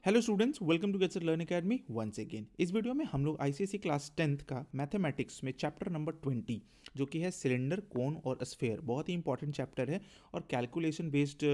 Hello students, welcome to Gets Learn Academy once again. इस video में हम लोग आईसीएसई क्लास 10th का मैथमेटिक्स में चैप्टर नंबर 20 जो कि है सिलेंडर, कोन और स्फेयर, बहुत ही इंपॉर्टेंट चैप्टर है और कैलकुलेशन बेस्ड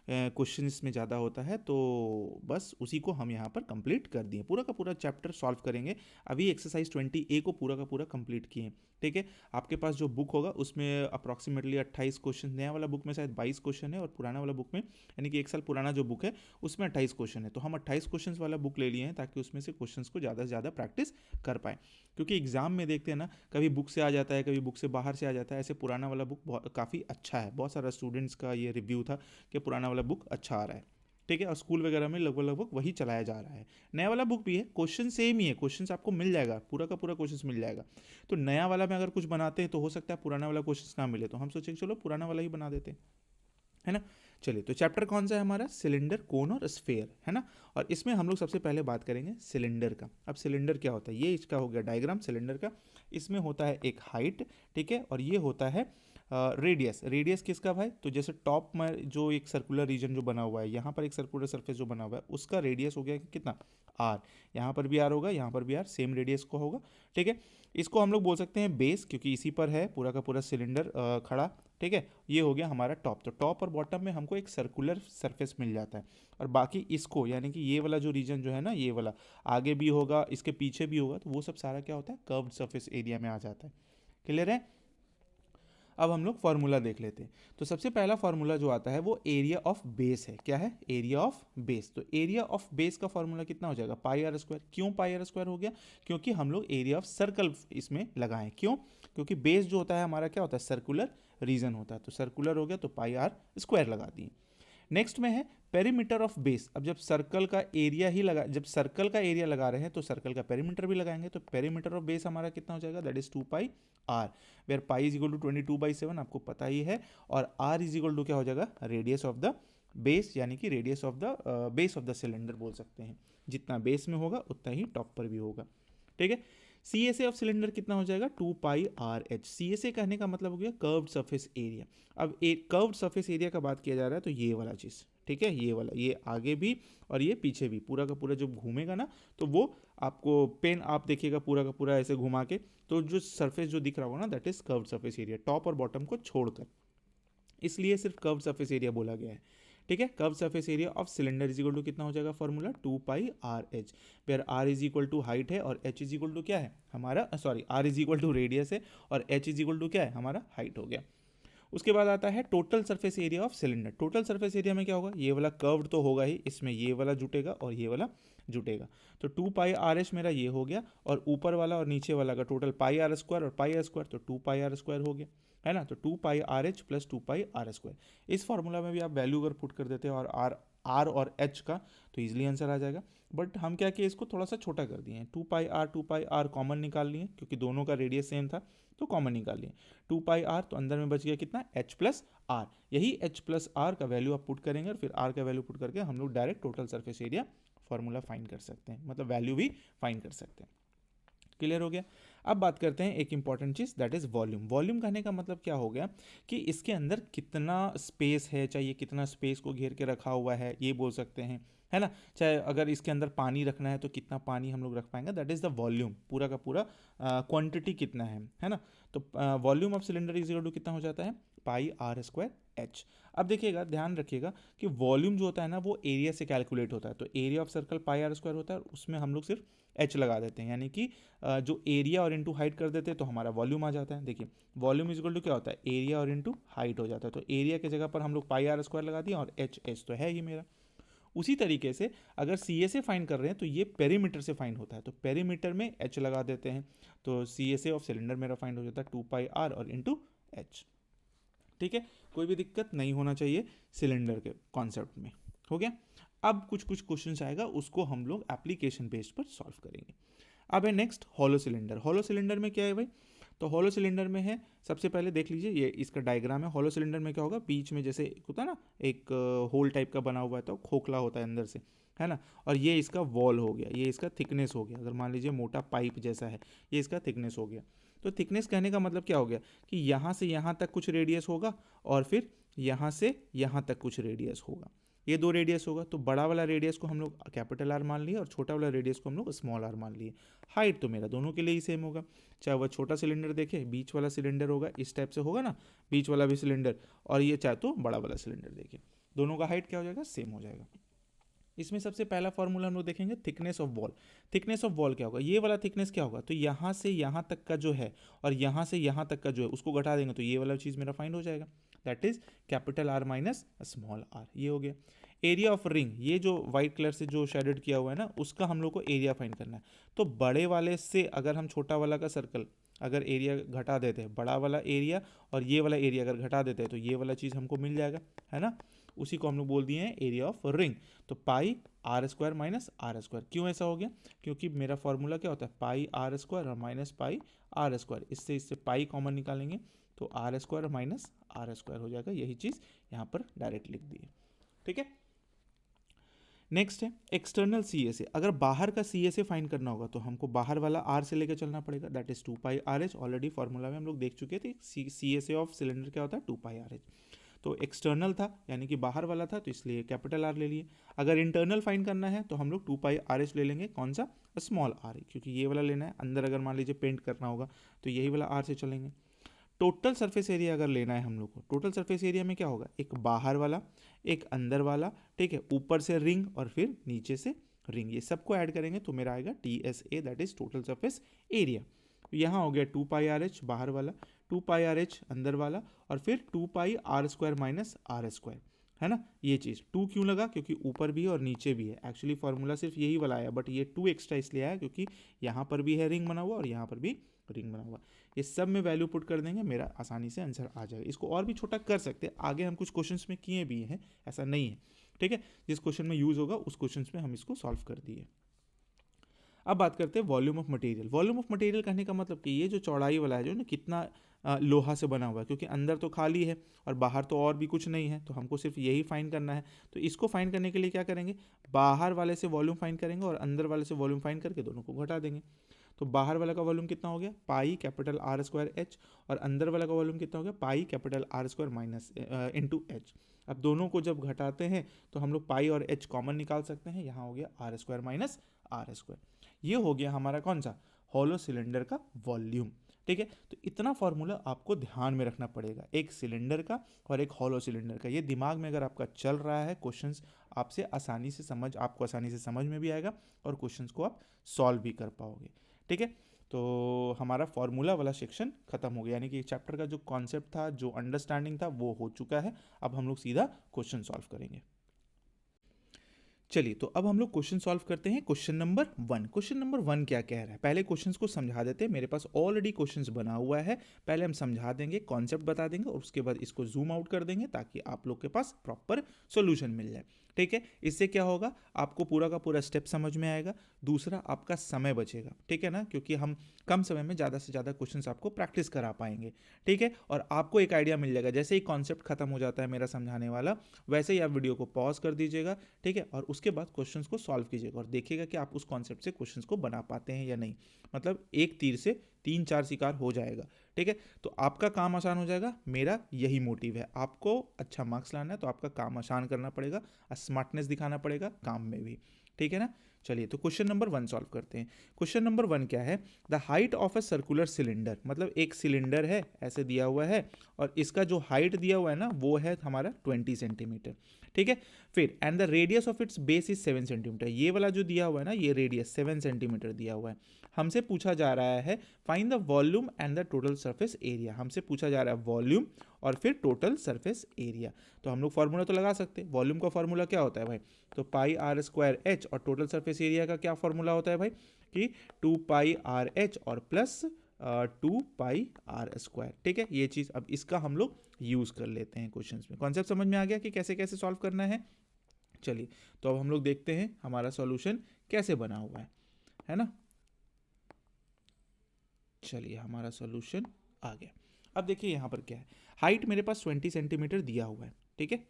क्वेश्चन इसमें ज़्यादा होता है, तो बस उसी को हम यहाँ पर कंप्लीट कर दिए। पूरा का पूरा चैप्टर सॉल्व करेंगे। अभी एक्सरसाइज 20A को पूरा का पूरा कंप्लीट किए। ठीक है, आपके पास जो बुक होगा उसमें अप्रॉक्सीमेटली 28 क्वेश्चन, नया वाला बुक में शायद 22 क्वेश्चन है और पुराना वाला बुक में यानी कि 1 साल पुराना जो बुक है उसमें 28 क्वेश्चन है। तो हम 28 क्वेश्चंस वाला बुक ले लिए हैं ताकि उसमें से क्वेश्चंस को ज़्यादा से ज़्यादा प्रैक्टिस कर पाएँ, क्योंकि एग्जाम में देखते हैं ना, कभी बुक से आ जाता है, कभी बुक से बाहर से आ जाता है। ऐसे पुराना वाला बुक काफ़ी अच्छा है, बहुत सारा स्टूडेंट्स का ये रिव्यू था कि पुराना वाला बुक अच्छा आ रहा है। ठीक है, और स्कूल वगैरह में लगभग लगभग वही चलाया जा रहा है। नया वाला बुक भी है, क्वेश्चन सेम ही है, क्वेश्चंस आपको मिल जाएगा, पूरा का पूरा क्वेश्चंस मिल जाएगा। तो नया वाला में अगर कुछ बनाते हैं तो हो सकता है पुराना वाला क्वेश्चंस ना मिले, तो हम सोचे चलो पुराना वाला ही बना देते हैं, है ना। चलिए, तो चैप्टर कौन सा है हमारा? सिलेंडर, कोन और स्फेयर, है ना। और इसमें हम लोग सबसे पहले बात करेंगे सिलेंडर का। अब सिलेंडर क्या होता है, ये इसका हो गया डायग्राम सिलेंडर का। इसमें होता है एक हाइट, ठीक है, और ये होता है रेडियस। रेडियस किसका भाई? तो जैसे टॉप में जो एक सर्कुलर रीजन जो बना हुआ है, यहाँ पर एक सर्कुलर सरफेस जो बना हुआ है, उसका रेडियस हो गया कितना? आर। यहाँ पर भी आर होगा, यहाँ पर भी आर, सेम रेडियस को होगा। ठीक है, इसको हम लोग बोल सकते हैं बेस, क्योंकि इसी पर है पूरा का पूरा सिलेंडर खड़ा। ठीक है, ये हो गया हमारा टॉप। तो टॉप और बॉटम में हमको एक सर्कुलर सरफेस मिल जाता है, और बाकी इसको यानी कि ये वाला जो रीजन जो है ना, ये वाला आगे भी होगा, इसके पीछे भी होगा, तो वो सब सारा क्या होता है? कर्व्ड सरफेस एरिया में आ जाता है। क्लियर है? अब हम लोग फार्मूला देख लेते हैं। तो सबसे पहला फार्मूला जो आता है वो एरिया ऑफ बेस है। क्या है? Area of base. तो एरिया ऑफ बेस का फार्मूला कितना हो जाएगा? Pi R square. क्यों पाई आर स्क्वायर हो गया? क्योंकि हम लोग एरिया ऑफ सर्कल इसमें लगाएं। क्यों? क्योंकि बेस जो होता है हमारा क्या होता है? सर्कुलर रीजन होता है, तो सर्कुलर हो गया तो पाई आर स्क्वायर लगा दिए। नेक्स्ट में है पेरीमीटर ऑफ बेस। अब जब सर्कल का एरिया ही लगा, जब सर्कल का एरिया लगा रहे हैं तो सर्कल का पेरीमीटर भी लगाएंगे, तो पेरीमीटर ऑफ बेस हमारा कितना हो जाएगा? That is 2 pi R, where pi is equal to 22/7, आपको पता ही है, और आर इज इक्वल टू क्या हो जाएगा? रेडियस ऑफ द बेस, यानी कि radius of the base of the cylinder बोल सकते हैं। जितना बेस में होगा उतना ही टॉप पर भी होगा। ठीक है, C S A of cylinder कितना हो जाएगा? 2 pi R H. C S A कहने का मतलब हो गया कर्व्ड सरफेस एरिया। अब एक कर्व्ड सरफेस एरिया का बात किया जा रहा है तो ये वाला चीज़, ठीक है, ये वाला, ये आगे भी और ये पीछे भी, पूरा का पूरा जो घूमेगा ना, तो वो आपको पेन आप देखिएगा पूरा का पूरा ऐसे घुमा के, तो जो सरफेस जो दिख रहा होगा ना, that is curved surface area, top और बॉटम को छोड़कर, इसलिए सिर्फ कर्व सरफेस एरिया बोला गया है। ठीक है, curve surface area of cylinder is equal to कितना हो जाएगा? Formula 2 pi R H, where R is equal to height है और एच इज इक्वल टू क्या है हमारा? Sorry, R is equal to radius है और एच इज इक्वल टू क्या है हमारा? हाइट हो गया। उसके बाद आता है total surface area of cylinder. Total surface area में क्या होगा? ये वाला कर्व्ड तो होगा ही, इसमें ये वाला जुटेगा और ये वाला जुटेगा, तो 2 पाई आर एच मेरा ये हो गया, और ऊपर वाला और नीचे वाला का टोटल पाई आर स्क्वायर और पाई आर स्क्वायर, तो 2 पाई आर स्क्वायर हो गया, है ना। तो 2 pi R H plus 2 pi R square. इस फॉर्मूला में भी आप वैल्यू अगर पुट कर देते हैं और आर और एच का, तो इजीली आंसर आ जाएगा। बट हम क्या किए, इसको थोड़ा सा छोटा कर दिए हैं। 2 पाई आर कॉमन निकाल लिए, क्योंकि दोनों का रेडियस सेम था, तो कॉमन निकाल लिए 2 पाई आर, तो अंदर में बच गया कितना? H plus R. यही एच प्लस आर का वैल्यू आप पुट करेंगे और फिर आर का वैल्यू पुट करके हम लोग direct total surface area formula find कर सकते हैं, मतलब वैल्यू भी फाइंड कर सकते हैं। क्लियर हो गया। अब बात करते हैं एक important cheese, that is volume. Volume कहने का मतलब क्या हो गया कि इसके अंदर कितना स्पेस है, चाहे ये कितना स्पेस को घेर के रखा हुआ है, ये बोल सकते हैं, है ना। चाहे अगर इसके अंदर पानी रखना है तो कितना पानी हम लोग रख पाएंगे, दैट इज़ द वॉल्यूम, पूरा का पूरा क्वांटिटी कितना है ना। तो volume of cylinder is equal to कितना हो जाता है? Pi R square H. अब देखिएगा, ध्यान रखिएगा कि वॉल्यूम जो होता है ना वो एरिया से कैलकुलेट होता है, तो area of circle pi R square होता है, और उसमें हम लोग सिर्फ एच लगा देते हैं, यानी कि जो एरिया और इंटू हाइट कर देते हैं तो हमारा वॉल्यूम आ जाता है। देखिए, वॉल्यूम इज इक्वल टू क्या होता है? एरिया और इंटू हाइट हो जाता है, तो एरिया की जगह पर हम लोग पाई आर स्क्वायर लगा दिया और एच एच तो है ही मेरा। उसी तरीके से अगर सी ए से फाइंड कर रहे हैं तो ये पेरीमीटर से फाइंड होता है, तो पेरीमीटर में एच लगा देते हैं, तो सी ए से ऑफ सिलेंडर मेरा फाइंड हो जाता है 2 पाई आर और इंटू एच। ठीक है, कोई भी दिक्कत नहीं होना चाहिए सिलेंडर के कॉन्सेप्ट में। हो गया। अब कुछ कुछ क्वेश्चन आएगा, उसको हम लोग एप्लीकेशन बेस्ड पर सॉल्व करेंगे। अब है next hollow cylinder. Hollow cylinder में क्या है भाई? तो हॉलो सिलेंडर में है, सबसे पहले देख लीजिए, ये इसका डायग्राम है। हॉलो सिलेंडर में क्या होगा? बीच में जैसे होता है ना एक होल टाइप का बना हुआ है, तो खोखला होता है अंदर से, है ना। और ये इसका वॉल हो गया, ये इसका थिकनेस हो गया। अगर मान लीजिए मोटा पाइप जैसा है, ये इसका थिकनेस हो गया। तो थिकनेस कहने का मतलब क्या हो गया कि यहाँ से यहाँ तक कुछ रेडियस होगा और फिर यहाँ से यहाँ तक कुछ रेडियस होगा। ये दो रेडियस होगा, तो बड़ा वाला रेडियस को हम लोग कैपिटल आर मान लिए और छोटा वाला रेडियस को हम लोग स्मॉल आर मान लिए। हाइट तो मेरा दोनों के लिए ही सेम होगा, चाहे वह छोटा सिलेंडर देखे, बीच वाला सिलेंडर होगा इस टाइप से होगा ना, बीच वाला भी सिलेंडर, और ये चाहे तो बड़ा वाला सिलेंडर देखे, दोनों का हाइट क्या हो जाएगा, सेम हो जाएगा। इसमें सबसे पहला फॉर्मूला हम लोग देखेंगे thickness of wall. Thickness of wall क्या होगा, ये वाला थिकनेस क्या होगा, तो यहाँ से यहाँ तक का जो है और यहाँ से यहाँ तक का जो है उसको घटा देंगे तो ये वाला चीज़ मेरा फाइंड हो जाएगा, that is capital R minus small R, ये हो गया। एरिया ऑफ रिंग, ये जो वाइट कलर से जो शेडेड किया हुआ है ना, उसका हम लोग को एरिया फाइंड करना है। तो बड़े वाले से अगर हम छोटा वाला का सर्कल अगर एरिया घटा देते हैं, बड़ा वाला एरिया और ये वाला एरिया अगर घटा देते हैं तो ये वाला चीज़ हमको मिल जाएगा, है ना, उसी को हम लोग बोल दिए हैं एरिया ऑफ रिंग। तो pi R square minus R square, क्यों ऐसा हो गया, क्योंकि मेरा फॉर्मूला क्या होता है, पाई आर स्क्वायर और माइनस पाई आर स्क्वायर, इससे पाई कॉमन निकालेंगे तो R square minus R square हो जाएगा, यही चीज़ यहाँ पर डायरेक्ट लिख दी है, ठीक है। नेक्स्ट है एक्सटर्नल सी एस ए। अगर बाहर का सी एस ए फाइंड करना होगा तो हमको बाहर वाला आर से लेकर चलना पड़ेगा, that is 2 pi R H. Already formula में हम लोग देख चुके थे C S A of cylinder क्या होता है, 2 पाई आर एच। तो एक्सटर्नल था यानी कि बाहर वाला था, तो इसलिए कैपिटल आर ले लिए। अगर इंटरनल फाइंड करना है तो हम लोग 2 पाई आर एच ले लेंगे, कौन सा, स्मॉल आर, क्योंकि ये वाला लेना है। अंदर अगर मान लीजिए पेंट करना होगा तो यही वाला आर से चलेंगे। टोटल सरफेस एरिया अगर लेना है हम लोग को, टोटल सरफेस एरिया में क्या होगा, एक बाहर वाला, एक अंदर वाला, ठीक है, ऊपर से रिंग और फिर नीचे से रिंग, ये सबको ऐड करेंगे तो मेरा आएगा T S A, that is total surface area. तो यहाँ हो गया 2 पाई आर एच बाहर वाला, 2 पाई आर एच अंदर वाला, और फिर 2 pi R square minus R square, है ना। ये चीज़ 2 क्यों लगा, क्योंकि ऊपर भी है और नीचे भी है। एक्चुअली फॉर्मूला सिर्फ यही वाला आया, बट ये 2 एक्स्ट्रा इसलिए आया क्योंकि यहाँ पर भी है रिंग बना हुआ और यहाँ पर भी रिंग बना हुआ। ये सब में वैल्यू पुट कर देंगे, मेरा आसानी से आंसर आ जाएगा। इसको और भी छोटा कर सकते हैं, आगे हम कुछ क्वेश्चंस में किए भी हैं, ऐसा नहीं है, ठीक है। जिस क्वेश्चन में यूज़ होगा उस क्वेश्चंस में हम इसको सॉल्व कर दिए। अब बात करते हैं volume of material. Volume of material कहने का मतलब कि ये जो चौड़ाई वाला है जो ना, कितना लोहा से बना हुआ है, क्योंकि अंदर तो खाली है और बाहर तो और भी कुछ नहीं है, तो हमको सिर्फ यही फाइंड करना है। तो इसको फाइंड करने के लिए क्या करेंगे, बाहर वाले से वॉल्यूम फाइंड करेंगे और अंदर वाले से वॉल्यूम फाइंड करके दोनों को घटा देंगे। तो बाहर वाला का वॉल्यूम कितना हो गया, pi capital R square H, और अंदर वाला का वॉल्यूम कितना हो गया, pi capital R square minus into H. अब दोनों को जब घटाते हैं तो हम लोग पाई और एच कॉमन निकाल सकते हैं, यहाँ हो गया R square minus R square. ये हो गया हमारा कौन सा, हॉलो सिलेंडर का वॉल्यूम, ठीक है। तो इतना फॉर्मूला आपको ध्यान में रखना पड़ेगा, एक सिलेंडर का और एक हॉलो सिलेंडर का। ये दिमाग में अगर आपका चल रहा है, क्वेश्चंस आपको आसानी से समझ में भी आएगा और क्वेश्चंस को आप सॉल्व भी कर पाओगे, ठीक है। तो हमारा फॉर्मूला वाला सेक्शन खत्म हो गया, यानी कि चैप्टर का जो कॉन्सेप्ट था, जो अंडरस्टैंडिंग था, वो हो चुका है। अब हम लोग सीधा क्वेश्चन सॉल्व करेंगे। चलिए, तो अब हम लोग क्वेश्चन सॉल्व करते हैं। क्वेश्चन नंबर 1, क्वेश्चन नंबर 1 क्या कह रहा है, पहले क्वेश्चंस को समझा देते हैं। मेरे पास ऑलरेडी क्वेश्चंस बना हुआ है, पहले हम समझा देंगे, कॉन्सेप्ट बता देंगे और उसके बाद इसको जूम आउट कर देंगे ताकि आप लोग के पास प्रॉपर सॉल्यूशन मिल जाए, ठीक है। इससे क्या होगा, आपको पूरा का पूरा स्टेप समझ में आएगा। दूसरा, आपका समय बचेगा, ठीक है ना, क्योंकि हम कम समय में ज़्यादा से ज़्यादा क्वेश्चंस आपको प्रैक्टिस करा पाएंगे, ठीक है। और आपको एक आइडिया मिल जाएगा, जैसे ही कॉन्सेप्ट खत्म हो जाता है मेरा समझाने वाला, वैसे ही आप वीडियो को पॉज कर दीजिएगा, ठीक है, और उसके बाद क्वेश्चंस को सॉल्व कीजिएगा और देखिएगा कि आप उस कॉन्सेप्ट से क्वेश्चंस को बना पाते हैं या नहीं। मतलब एक तीर से 3-4 शिकार हो जाएगा, ठीक है। तो आपका काम आसान हो जाएगा, मेरा यही मोटिव है। आपको अच्छा मार्क्स लाना है तो आपका काम आसान करना पड़ेगा, स्मार्टनेस दिखाना पड़ेगा काम में भी, ठीक है ना। चलिए, तो क्वेश्चन नंबर 1 सॉल्व करते हैं। क्वेश्चन नंबर 1 क्या है, the height of a circular cylinder, मतलब एक सिलेंडर है ऐसे दिया हुआ है और इसका जो हाइट दिया हुआ है ना, वो है हमारा 20 सेंटीमीटर, ठीक है। फिर and the radius of its base is 7 centimetre, ये वाला जो दिया हुआ है ना, ये रेडियस 7 सेंटीमीटर दिया हुआ है। हमसे पूछा जा रहा है find the volume and the total surface area, हमसे पूछा जा रहा है वॉल्यूम और फिर टोटल सरफेस एरिया। तो हम लोग फॉर्मूला तो लगा सकते हैं, वॉल्यूम का फॉर्मूला क्या होता है भाई, तो पाई आर स्क्वायर एच, और टोटल सरफेस एरिया का क्या फॉर्मूला होता है भाई, कि 2 पाई आर एच और प्लस 2 पाई आर स्क्वायर, ठीक है। ये चीज़ अब इसका हम लोग यूज़ कर लेते हैं क्वेश्चंस में। कॉन्सेप्ट समझ में आ गया कि कैसे कैसे सॉल्व करना है। चलिए, तो अब हम लोग देखते हैं हमारा सॉल्यूशन कैसे बना हुआ है ना। चलिए, हमारा सॉल्यूशन आ गया। अब देखिए यहाँ पर क्या है, हाइट मेरे पास 20 सेंटीमीटर दिया हुआ है, ठीक है।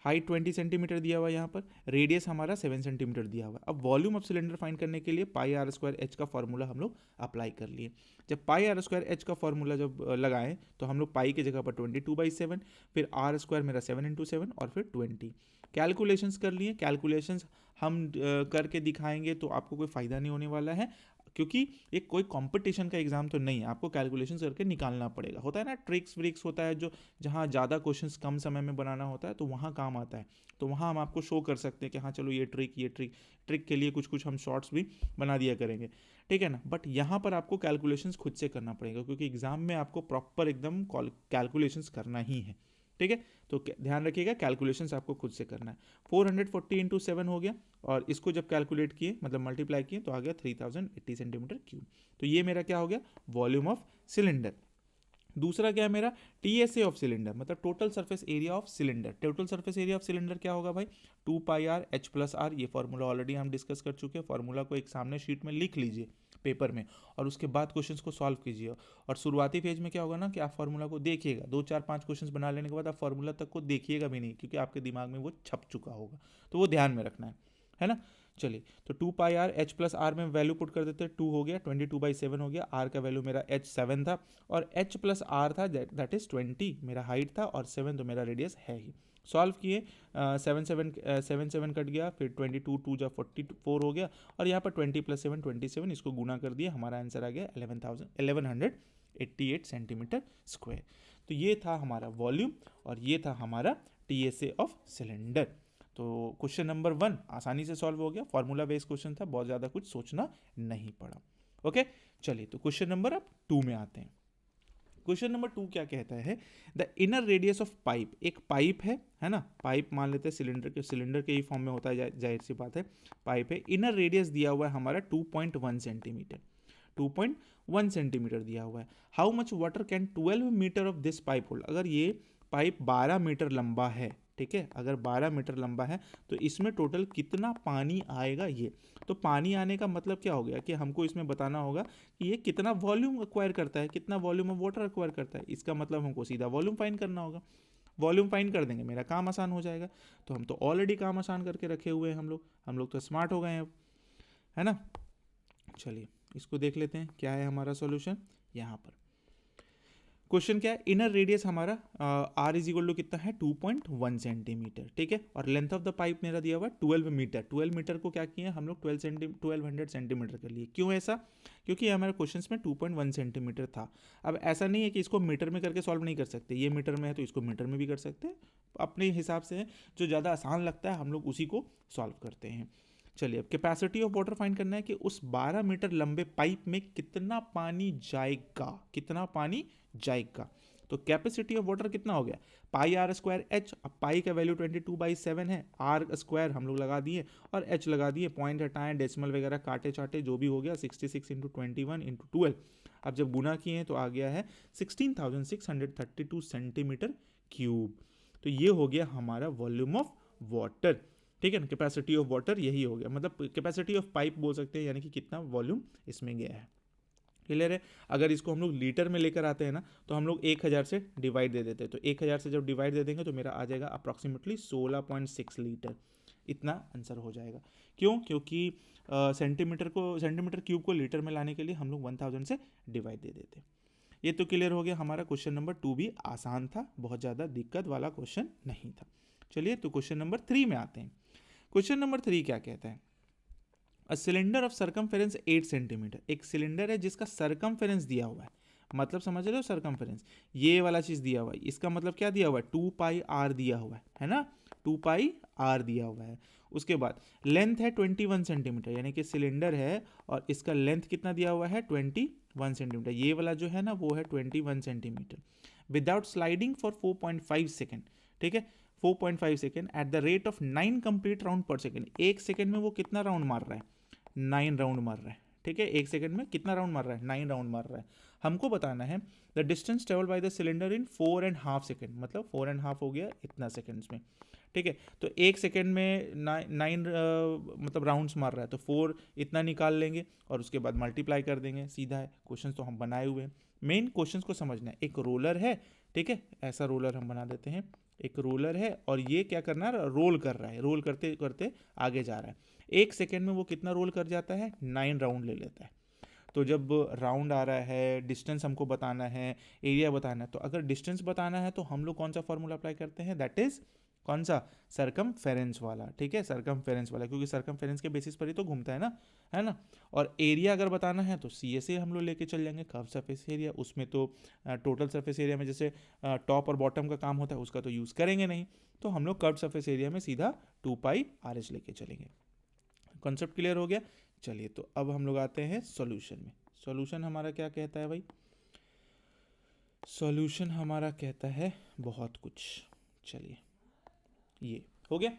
हाइट 20 सेंटीमीटर दिया हुआ है यहाँ पर, रेडियस हमारा 7 सेंटीमीटर दिया हुआ है। अब वॉल्यूम ऑफ सिलेंडर फाइंड करने के लिए पाई आर स्क्वायर एच का फॉर्मूला हम लोग अप्लाई कर लिए। जब पाई आर स्क्वायर एच का फॉर्मूला जब लगाएं तो हम लोग पाई की जगह पर 22/7, फिर आर स्क्वायर मेरा 7 × 7 और फिर 20, कैलकुलेशंस कर लिए, कैलकुलेशंस हम करके दिखाएंगे तो आपको कोई फ़ायदा नहीं होने वाला है, क्योंकि ये कोई कंपटीशन का एग्जाम तो नहीं है, आपको कैलकुलेशन करके निकालना पड़ेगा। होता है ना ट्रिक्स व्रिक्स होता है जो, जहाँ ज़्यादा क्वेश्चंस कम समय में बनाना होता है तो वहाँ काम आता है, तो वहाँ हम आपको शो कर सकते हैं कि हाँ चलो ये ट्रिक के लिए कुछ कुछ हम शॉर्ट्स भी बना दिया करेंगे, ठीक है ना। बट यहाँ पर आपको कैलकुलेशंस खुद से करना पड़ेगा, क्योंकि एग्जाम में आपको प्रॉपर एकदम कैलकुलेशंस करना ही है, ठीक है। तो ध्यान रखिएगा कैलकुलेशंस आपको खुद से करना है। 440 इंटू 7 हो गया, और इसको जब कैलकुलेट किए मतलब मल्टीप्लाई किए तो आ गया 3080 सेंटीमीटर क्यूब। तो ये मेरा क्या हो गया, वॉल्यूम ऑफ सिलेंडर। दूसरा क्या है मेरा, टीएसए ऑफ सिलेंडर, मतलब total surface area of cylinder. Total surface area of cylinder क्या होगा भाई, 2πr h+r। ये फॉर्मूला ऑलरेडी हम डिस्कस कर चुके हैं, फॉर्मूला को एक सामने शीट में लिख लीजिए पेपर में, और उसके बाद क्वेश्चंस को सॉल्व कीजिए। और शुरुआती पेज में क्या होगा ना कि आप फॉर्मूला को देखिएगा, 2 4 5 क्वेश्चंस बना लेने के बाद आप फॉर्मूला तक को देखिएगा भी नहीं, क्योंकि आपके दिमाग में वो छप चुका होगा, तो वो ध्यान में रखना है ना। चलिए, तो 2πr h+r में वैल्यू पुट कर देते हैं, 2 हो गया, 22/7 हो गया, r का वैल्यू मेरा h7 था, और h+r था दैट इज 20 मेरा हाइट था, और 7 तो मेरा रेडियस है ही। सॉल्व किए, 7 कट गया, फिर 22 2 जा 44 हो गया, और यहाँ पर 20 + 7 27, इसको गुना कर दिया, हमारा आंसर आ गया 1188 सेंटीमीटर स्क्वायर। तो ये था हमारा वॉल्यूम, और ये था हमारा टीएसए ऑफ सिलेंडर। तो क्वेश्चन नंबर 1 आसानी से सॉल्व हो गया, फॉर्मूला बेस्ड क्वेश्चन था, बहुत ज़्यादा कुछ सोचना नहीं पड़ा। ओके, चलिए तो क्वेश्चन नंबर अब 2 में आते हैं। क्वेश्चन नंबर 2 क्या कहता है, the inner radius of pipe. एक पाइप है ना, पाइप मान लेते हैं सिलेंडर के ही फॉर्म में होता है, जाहिर सी बात है, पाइप है। इनर रेडियस दिया हुआ है हमारा 2.1 सेंटीमीटर, 2.1 सेंटीमीटर दिया हुआ है। How much water can 12 metre of this pipe hold. अगर ये पाइप 12 मीटर लंबा है, ठीक है, अगर 12 मीटर लंबा है तो इसमें टोटल कितना पानी आएगा ये। तो पानी आने का मतलब क्या हो गया कि हमको इसमें बताना होगा कि ये कितना वॉल्यूम एक्वायर करता है, कितना वॉल्यूम ऑफ वाटर एक्वायर करता है। इसका मतलब हमको सीधा वॉल्यूम फाइंड करना होगा। वॉल्यूम फाइंड कर देंगे, मेरा काम आसान हो जाएगा। तो हम तो ऑलरेडी काम आसान करके रखे हुए हैं हम लोग तो स्मार्ट हो गए हैं अब, है ना। चलिए इसको देख लेते हैं, क्या है हमारा सॉल्यूशन। यहाँ पर क्वेश्चन क्या है, इनर रेडियस हमारा r इज इक्वल टू कितना है 2.1 सेंटीमीटर, ठीक है, और लेंथ ऑफ द पाइप मेरा दिया हुआ है 12 मीटर। 12 मीटर को क्या किए हम लोग 1200 सेंटीमीटर कर लिए। क्यों ऐसा, क्योंकि हमारे क्वेश्चंस में 2.1 सेंटीमीटर था। अब ऐसा नहीं है कि इसको मीटर में करके सॉल्व नहीं कर सकते, ये मीटर में है तो इसको मीटर में भी कर सकते हैं, अपने हिसाब से जो ज़्यादा आसान लगता है हम लोग उसी को सॉल्व करते हैं। चलिए, अब कैपेसिटी ऑफ वाटर फाइंड करना है कि उस 12 मीटर लंबे पाइप में कितना पानी जाएगा, कितना पानी जाएगा। तो कैपेसिटी ऑफ वाटर कितना हो गया, πr²h। अब पाई का वैल्यू 22/7 है, r² हम लोग लगा दिए और h लगा दिए, पॉइंट हटाएं, डेसिमल वगैरह काटे चाटे जो भी हो गया, 66 × 21 × 12। अब जब गुना किए हैं तो आ गया है 16,632 सेंटीमीटर क्यूब। तो ये हो गया हमारा वॉल्यूम ऑफ वाटर, ठीक है ना। कैपेसिटी ऑफ वाटर यही हो गया, मतलब कैपेसिटी ऑफ पाइप बोल सकते हैं, यानी कि कितना वॉल्यूम इसमें गया है। क्लियर है। अगर इसको हम लोग लीटर में लेकर आते हैं ना तो हम लोग 1000 से डिवाइड दे देते हैं, तो 1000 से जब डिवाइड दे देंगे तो मेरा आ जाएगा अप्रॉक्सीमेटली 16.6 लीटर, इतना आंसर हो जाएगा। क्यों, क्योंकि सेंटीमीटर क्यूब को लीटर में लाने के लिए हम लोग 1000 से डिवाइड दे देते हैं। ये तो क्लियर हो गया। हमारा क्वेश्चन नंबर 2 भी आसान था, बहुत ज़्यादा दिक्कत वाला क्वेश्चन नहीं था। चलिए तो क्वेश्चन नंबर 3 में आते हैं। क्वेश्चन नंबर 3 क्या कहता है, a cylinder of circumference 8 centimetre. एक सिलेंडर है जिसका सरकमफेरेंस दिया हुआ है, मतलब समझ रहे हो सरकमफेरेंस, ये वाला चीज़ दिया हुआ है, इसका मतलब क्या दिया हुआ है 2πr दिया हुआ है ना, 2πr दिया हुआ है। उसके बाद लेंथ है 21 सेंटीमीटर, यानी कि सिलेंडर है और इसका लेंथ कितना दिया हुआ है 21 सेंटीमीटर, ये वाला जो है ना वो है 21 centimetre. Without sliding for 4.5 second, ठीक है, 4.5 second at the rate of 9 complete round पर सेकेंड। एक सेकेंड में वो कितना राउंड मार रहा है, 9 राउंड मार रहा है, ठीक है, एक सेकंड में कितना राउंड मार रहा है, 9 राउंड मार रहा है। हमको बताना है the distance travel by the cylinder in 4.5 second, मतलब 4.5 हो गया इतना सेकेंड्स में, ठीक है। तो एक सेकेंड में 9 मतलब राउंड्स मार रहा है, तो 4 इतना निकाल लेंगे और उसके बाद मल्टीप्लाई कर देंगे, सीधा है। क्वेश्चन तो हम बनाए हुए हैं, मेन क्वेश्चन को समझना है। एक रोलर है, ठीक है, ऐसा रोलर हम बना देते हैं, एक रोलर है और ये क्या करना है, रोल कर रहा है, रोल करते करते आगे जा रहा है। एक सेकेंड में वो कितना रोल कर जाता है, 9 राउंड ले लेता है। तो जब राउंड आ रहा है, डिस्टेंस हमको बताना है, एरिया बताना है, तो अगर डिस्टेंस बताना है तो हम लोग कौन सा फॉर्मूला अप्लाई करते हैं, दैट इज कौन सा? सरकमफेरेंस वाला, ठीक है, सरकमफेरेंस वाला, क्योंकि सरकमफेरेंस के बेसिस पर ही तो घूमता है ना। और एरिया अगर बताना है तो सी एस ए हम लोग लेके चल जाएंगे, कर्व सरफेस एरिया। उसमें तो टोटल सरफेस एरिया में जैसे टॉप और बॉटम का काम होता है उसका तो यूज़ करेंगे नहीं, तो हम लोग कर्व सरफेस एरिया में सीधा 2πr h लेके चलेंगे। कॉन्सेप्ट क्लियर हो गया। चलिए तो अब हम लोग आते हैं सॉल्यूशन में। सॉल्यूशन हमारा क्या कहता है भाई? सॉल्यूशन हमारा कहता है बहुत कुछ। चलिए ये हो गया।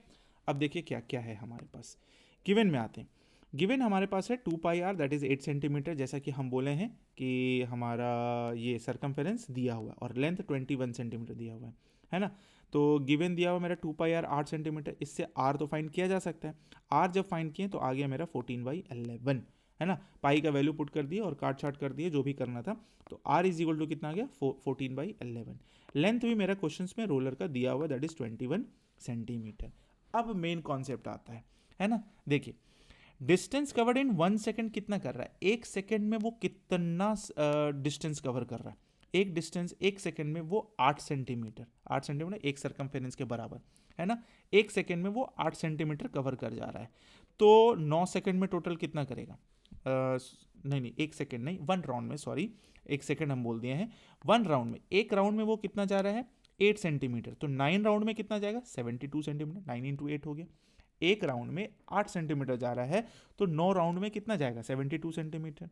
अब देखिए क्या क्या है हमारे पास। गिवन में आते हैं। गिवन हमारे पास है 2πr दैट इज़ 8 सेंटीमीटर, जैसा कि हम बोले हैं कि हमारा ये सरकमफेरेंस दिया हुआ है और लेंथ 21 सेंटीमीटर दिया हुआ है ना। तो गिवन दिया हुआ मेरा 2πr 8 सेंटीमीटर, इससे r तो फाइंड किया जा सकता है। r जब फाइंड किए तो आ गया मेरा 14/11, है ना। पाई का वैल्यू पुट कर दिए और काट छाट कर दिए जो भी करना था, तो r इज इक्वल टू कितना आ गया? 14/11। लेंथ भी मेरा क्वेश्चन में रोलर का दिया हुआ दैट इज 21 सेंटीमीटर। अब मेन कॉन्सेप्ट आता है ना। देखिए डिस्टेंस कवर्ड इन 1 सेकेंड कितना कर रहा है? 1 सेकेंड में वो कितना डिस्टेंस कवर कर रहा है? एक डिस्टेंस 1 सेकेंड में वो 8 सेंटीमीटर, 8 सेंटीमीटर एक सरकमफेरेंस के बराबर, है ना। 1 सेकेंड में वो 8 सेंटीमीटर कवर कर जा रहा है, तो 9 सेकेंड में टोटल कितना करेगा? नहीं 1 सेकेंड नहीं, 1 राउंड में, सॉरी 1 सेकेंड हम बोल दिए हैं। 1 राउंड में, एक राउंड में वो कितना जा रहा है? 8 सेंटीमीटर, तो 9 राउंड में कितना जाएगा? 72 सेंटीमीटर, 9 इंटू 8 हो गया। एक राउंड में 8 सेंटीमीटर जा रहा है, तो 9 राउंड में कितना जाएगा? 72 सेंटीमीटर।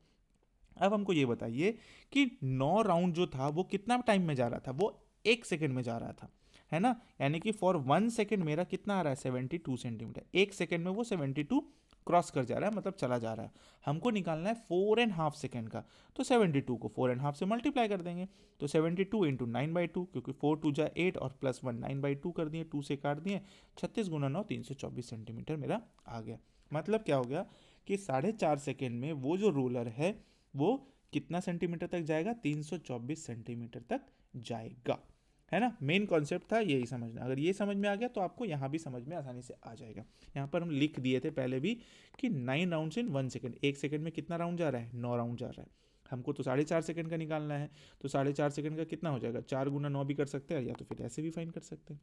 अब हमको ये बताइए कि 9 राउंड जो था वो कितना टाइम में जा रहा था? वो 1 सेकेंड में जा रहा था, है ना। यानी कि फॉर 1 सेकेंड मेरा कितना आ रहा है? 72 सेंटीमीटर। 1 सेकेंड में वो 72 क्रॉस कर जा रहा है, मतलब चला जा रहा है। हमको निकालना है 4.5 सेकेंड का, तो 72 को 4.5 से मल्टीप्लाई कर देंगे, तो 72 इंटू 9/2, क्योंकि 4 2 जा 8 और प्लस 1 9/2 कर दिए, 2 से काट दिए, 36 गुना 9 324 सेंटीमीटर मेरा आ गया। मतलब क्या हो गया कि 4.5 सेकेंड में वो जो रोलर है वो कितना सेंटीमीटर तक जाएगा? 324 सेंटीमीटर तक जाएगा, है ना। मेन कॉन्सेप्ट था यही समझना। अगर ये समझ में आ गया तो आपको यहाँ भी समझ में आसानी से आ जाएगा। यहाँ पर हम लिख दिए थे पहले भी कि 9 राउंड्स इन 1 सेकेंड। 1 सेकेंड में कितना राउंड जा रहा है? 9 राउंड जा रहा है। हमको तो 4.5 सेकेंड का निकालना है, तो 4.5 सेकेंड का कितना हो जाएगा? 4 गुना 9 भी कर सकते हैं, या तो फिर ऐसे भी फाइन कर सकते हैं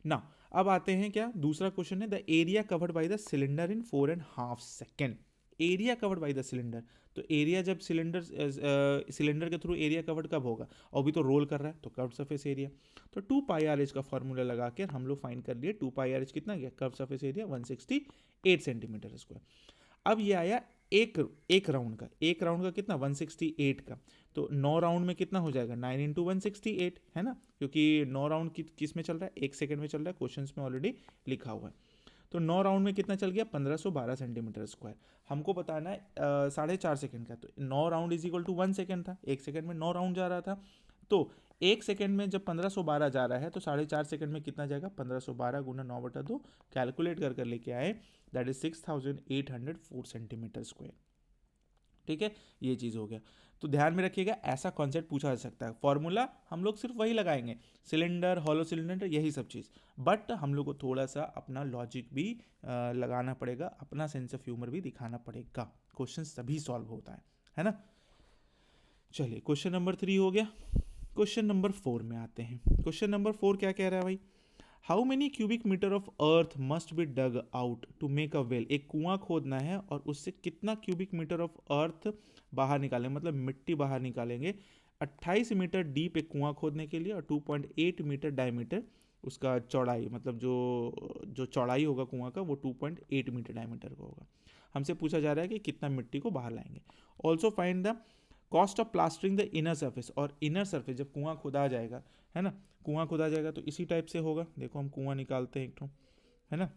ना। अब आते हैं क्या, दूसरा क्वेश्चन है the area covered by the cylinder in 4.5 second. Area covered by the cylinder, तो एरिया जब सिलेंडर के थ्रू एरिया कवर्ड कब होगा? और भी तो रोल कर रहा है, तो कर्व सरफेस एरिया। तो 2πr का फॉर्मूला लगा के हम लोग फाइंड कर लिए 2πr कितना गया? Curve surface area 168 centimetre square. अब ये आया एक राउंड का, एक राउंड का कितना? 168 का, तो 9 राउंड में कितना हो जाएगा? 9 इंटू 168, है ना, क्योंककि 9 राउंड किस में चल रहा है? 1 सेकेंड में चल रहा है, क्वेश्चन में ऑलरेडी लिखा हुआ है। तो 9 राउंड में कितना चल गया? 1512 सेंटीमीटर स्क्वायर। हमको बताना है 4.5 सेकेंड का, तो 9 round is equal to 1 second था, 1 सेकेंड में 9 राउंड जा रहा था, तो 1 सेकेंड में जब 1512 जा रहा है तो 4.5 सेकेंड में कितना जाएगा? 1512 गुना 9/2 कैलकुलेट कर लेके आए, दैट इज 6804 सेंटीमीटर स्क्वायर। ठीक है, ये चीज़ हो गया। तो ध्यान में रखिएगा, ऐसा कॉन्सेप्ट पूछा जा सकता है। फॉर्मूला हम लोग सिर्फ वही लगाएंगे, सिलेंडर, हॉलो सिलेंडर, यही सब चीज़, बट हम लोग को थोड़ा सा अपना लॉजिक भी लगाना पड़ेगा, अपना सेंस ऑफ ह्यूमर भी दिखाना पड़ेगा। क्वेश्चन तभी सॉल्व होता है ना। चलिए क्वेश्चन नंबर 3 हो गया। क्वेश्चन नंबर 4 में आते हैं। क्वेश्चन नंबर 4 क्या कह रहा है भाई? How many cubic metre of earth must be dug out to make a well. एक कुआं खोदना है और उससे कितना क्यूबिक मीटर ऑफ अर्थ बाहर निकालेंगे, मतलब मिट्टी बाहर निकालेंगे। 28 मीटर डीप एक कुआं खोदने के लिए और 2.8 मीटर डायमीटर उसका चौड़ाई, मतलब जो चौड़ाई होगा कुआं का वो 2.8 मीटर डायमीटर का होगा। हमसे पूछा जा रहा है कि कितना मिट्टी को बाहर लाएंगे। Also find the cost of plastering the inner surface. और इनर सरफेस जब कुआं खुदा जाएगा, है ना, कुआं खुदा जाएगा तो इसी टाइप से होगा। देखो हम कुआं निकालते हैं एक ठो, है ना,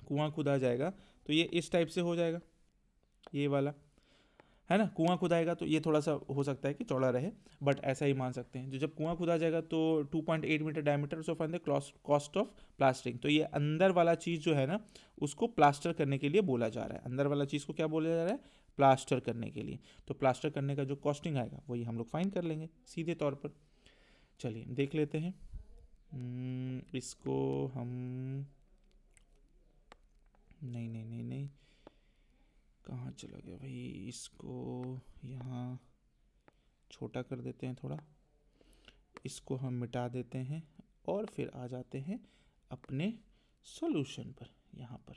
कुआं खुदा जाएगा तो ये इस टाइप से हो जाएगा, ये वाला, है ना। कुआं खुदाएगा तो ये थोड़ा सा हो सकता है कि चौड़ा रहे, बट ऐसा ही मान सकते हैं। जो जब कुआं खुदा जाएगा तो 2.8 metre diameter, so find the cost of plastering. तो ये अंदर वाला चीज़ जो है ना उसको प्लास्टर करने के लिए बोला जा रहा है। अंदर वाला चीज़ को क्या बोला जा रहा है? प्लास्टर करने के लिए। तो प्लास्टर करने का जो कॉस्टिंग आएगा वही हम लोग फाइन कर लेंगे सीधे तौर पर। चलिए देख लेते हैं। इसको हम नहीं कहाँ चला गया भाई? इसको यहाँ छोटा कर देते हैं थोड़ा, इसको हम मिटा देते हैं और फिर आ जाते हैं अपने सॉल्यूशन पर। यहाँ पर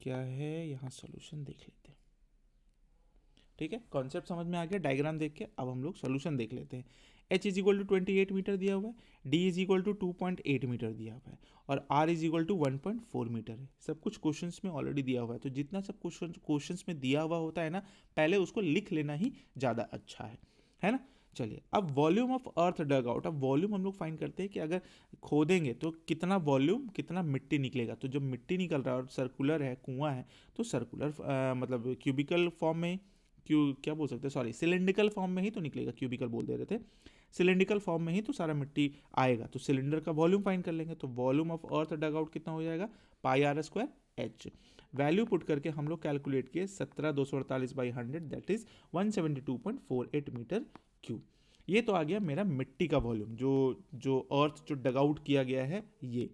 क्या है, यहाँ सॉल्यूशन देख लेते हैं। ठीक है, कॉन्सेप्ट समझ में आ गया डायग्राम देख के। अब हम लोग सॉल्यूशन देख लेते हैं। h is equal to 28 metre दिया हुआ है, d is equal to 2.8 metre दिया हुआ है और r is equal to 1.4 metre है। सब कुछ क्वेश्चंस में ऑलरेडी दिया हुआ है, तो जितना सब क्वेश्चंस में दिया हुआ होता है ना, पहले उसको लिख लेना ही ज़्यादा अच्छा है ना। चलिए, अब volume of earth dug out. अब वॉल्यूम हम लोग फाइंड करते हैं कि अगर खोदेंगे तो कितना वॉल्यूम, कितना मिट्टी निकलेगा। तो जब मिट्टी निकल रहा है और सर्कुलर है, कुआं है, तो सर्कुलर मतलब क्यूबिकल फॉर्म में, क्या बोल सकते हैं, सॉरी, सिलेंड्रिकल फॉर्म में ही तो निकलेगा, क्यूबिकल बोल दे रहे थे। सिलेंड्रिकल फॉर्म में ही तो सारा मिट्टी आएगा, तो सिलेंडर का वॉल्यूम फाइंड कर लेंगे। तो volume of earth dug out कितना हो जाएगा, pi R square H. Value put करके हम लोग कैलकुलेट किए 17,248/100, दैट इज 172.48 मीटर क्यूब। ये तो आ गया मेरा मिट्टी का वॉल्यूम, जो अर्थ जो डग आउट किया गया है ये।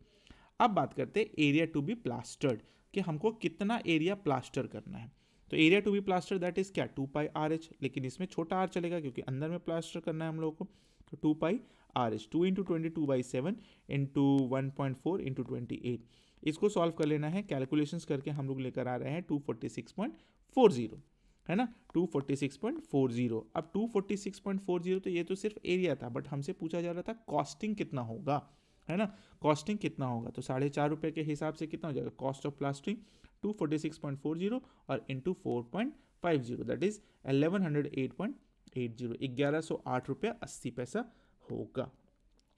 अब बात करते हैं एरिया टू बी प्लास्टर्ड, कि हमको कितना एरिया प्लास्टर करना है। तो area to be plaster that is क्या, 2 पाई आर एच, लेकिन इसमें छोटा आर चलेगा क्योंकि अंदर में प्लास्टर करना है हम लोग को। तो 2 pi R H, 2 into 22/7 into 1.4 into 28। इसको सॉल्व कर लेना है, कैलकुलेशंस करके हम लोग लेकर आ रहे हैं 246.40, है ना, 246.40। अब 246.40 तो ये तो सिर्फ एरिया था, बट हमसे पूछा जा रहा था कॉस्टिंग कितना होगा, है ना, कॉस्टिंग कितना होगा। तो 4.5 रुपये के हिसाब से कितना हो जाएगा कॉस्ट ऑफ प्लास्टरिंग, 246.40 और इंटू 4.50, दैट इज 1108.80, 1108 रुपया 80 पैसा होगा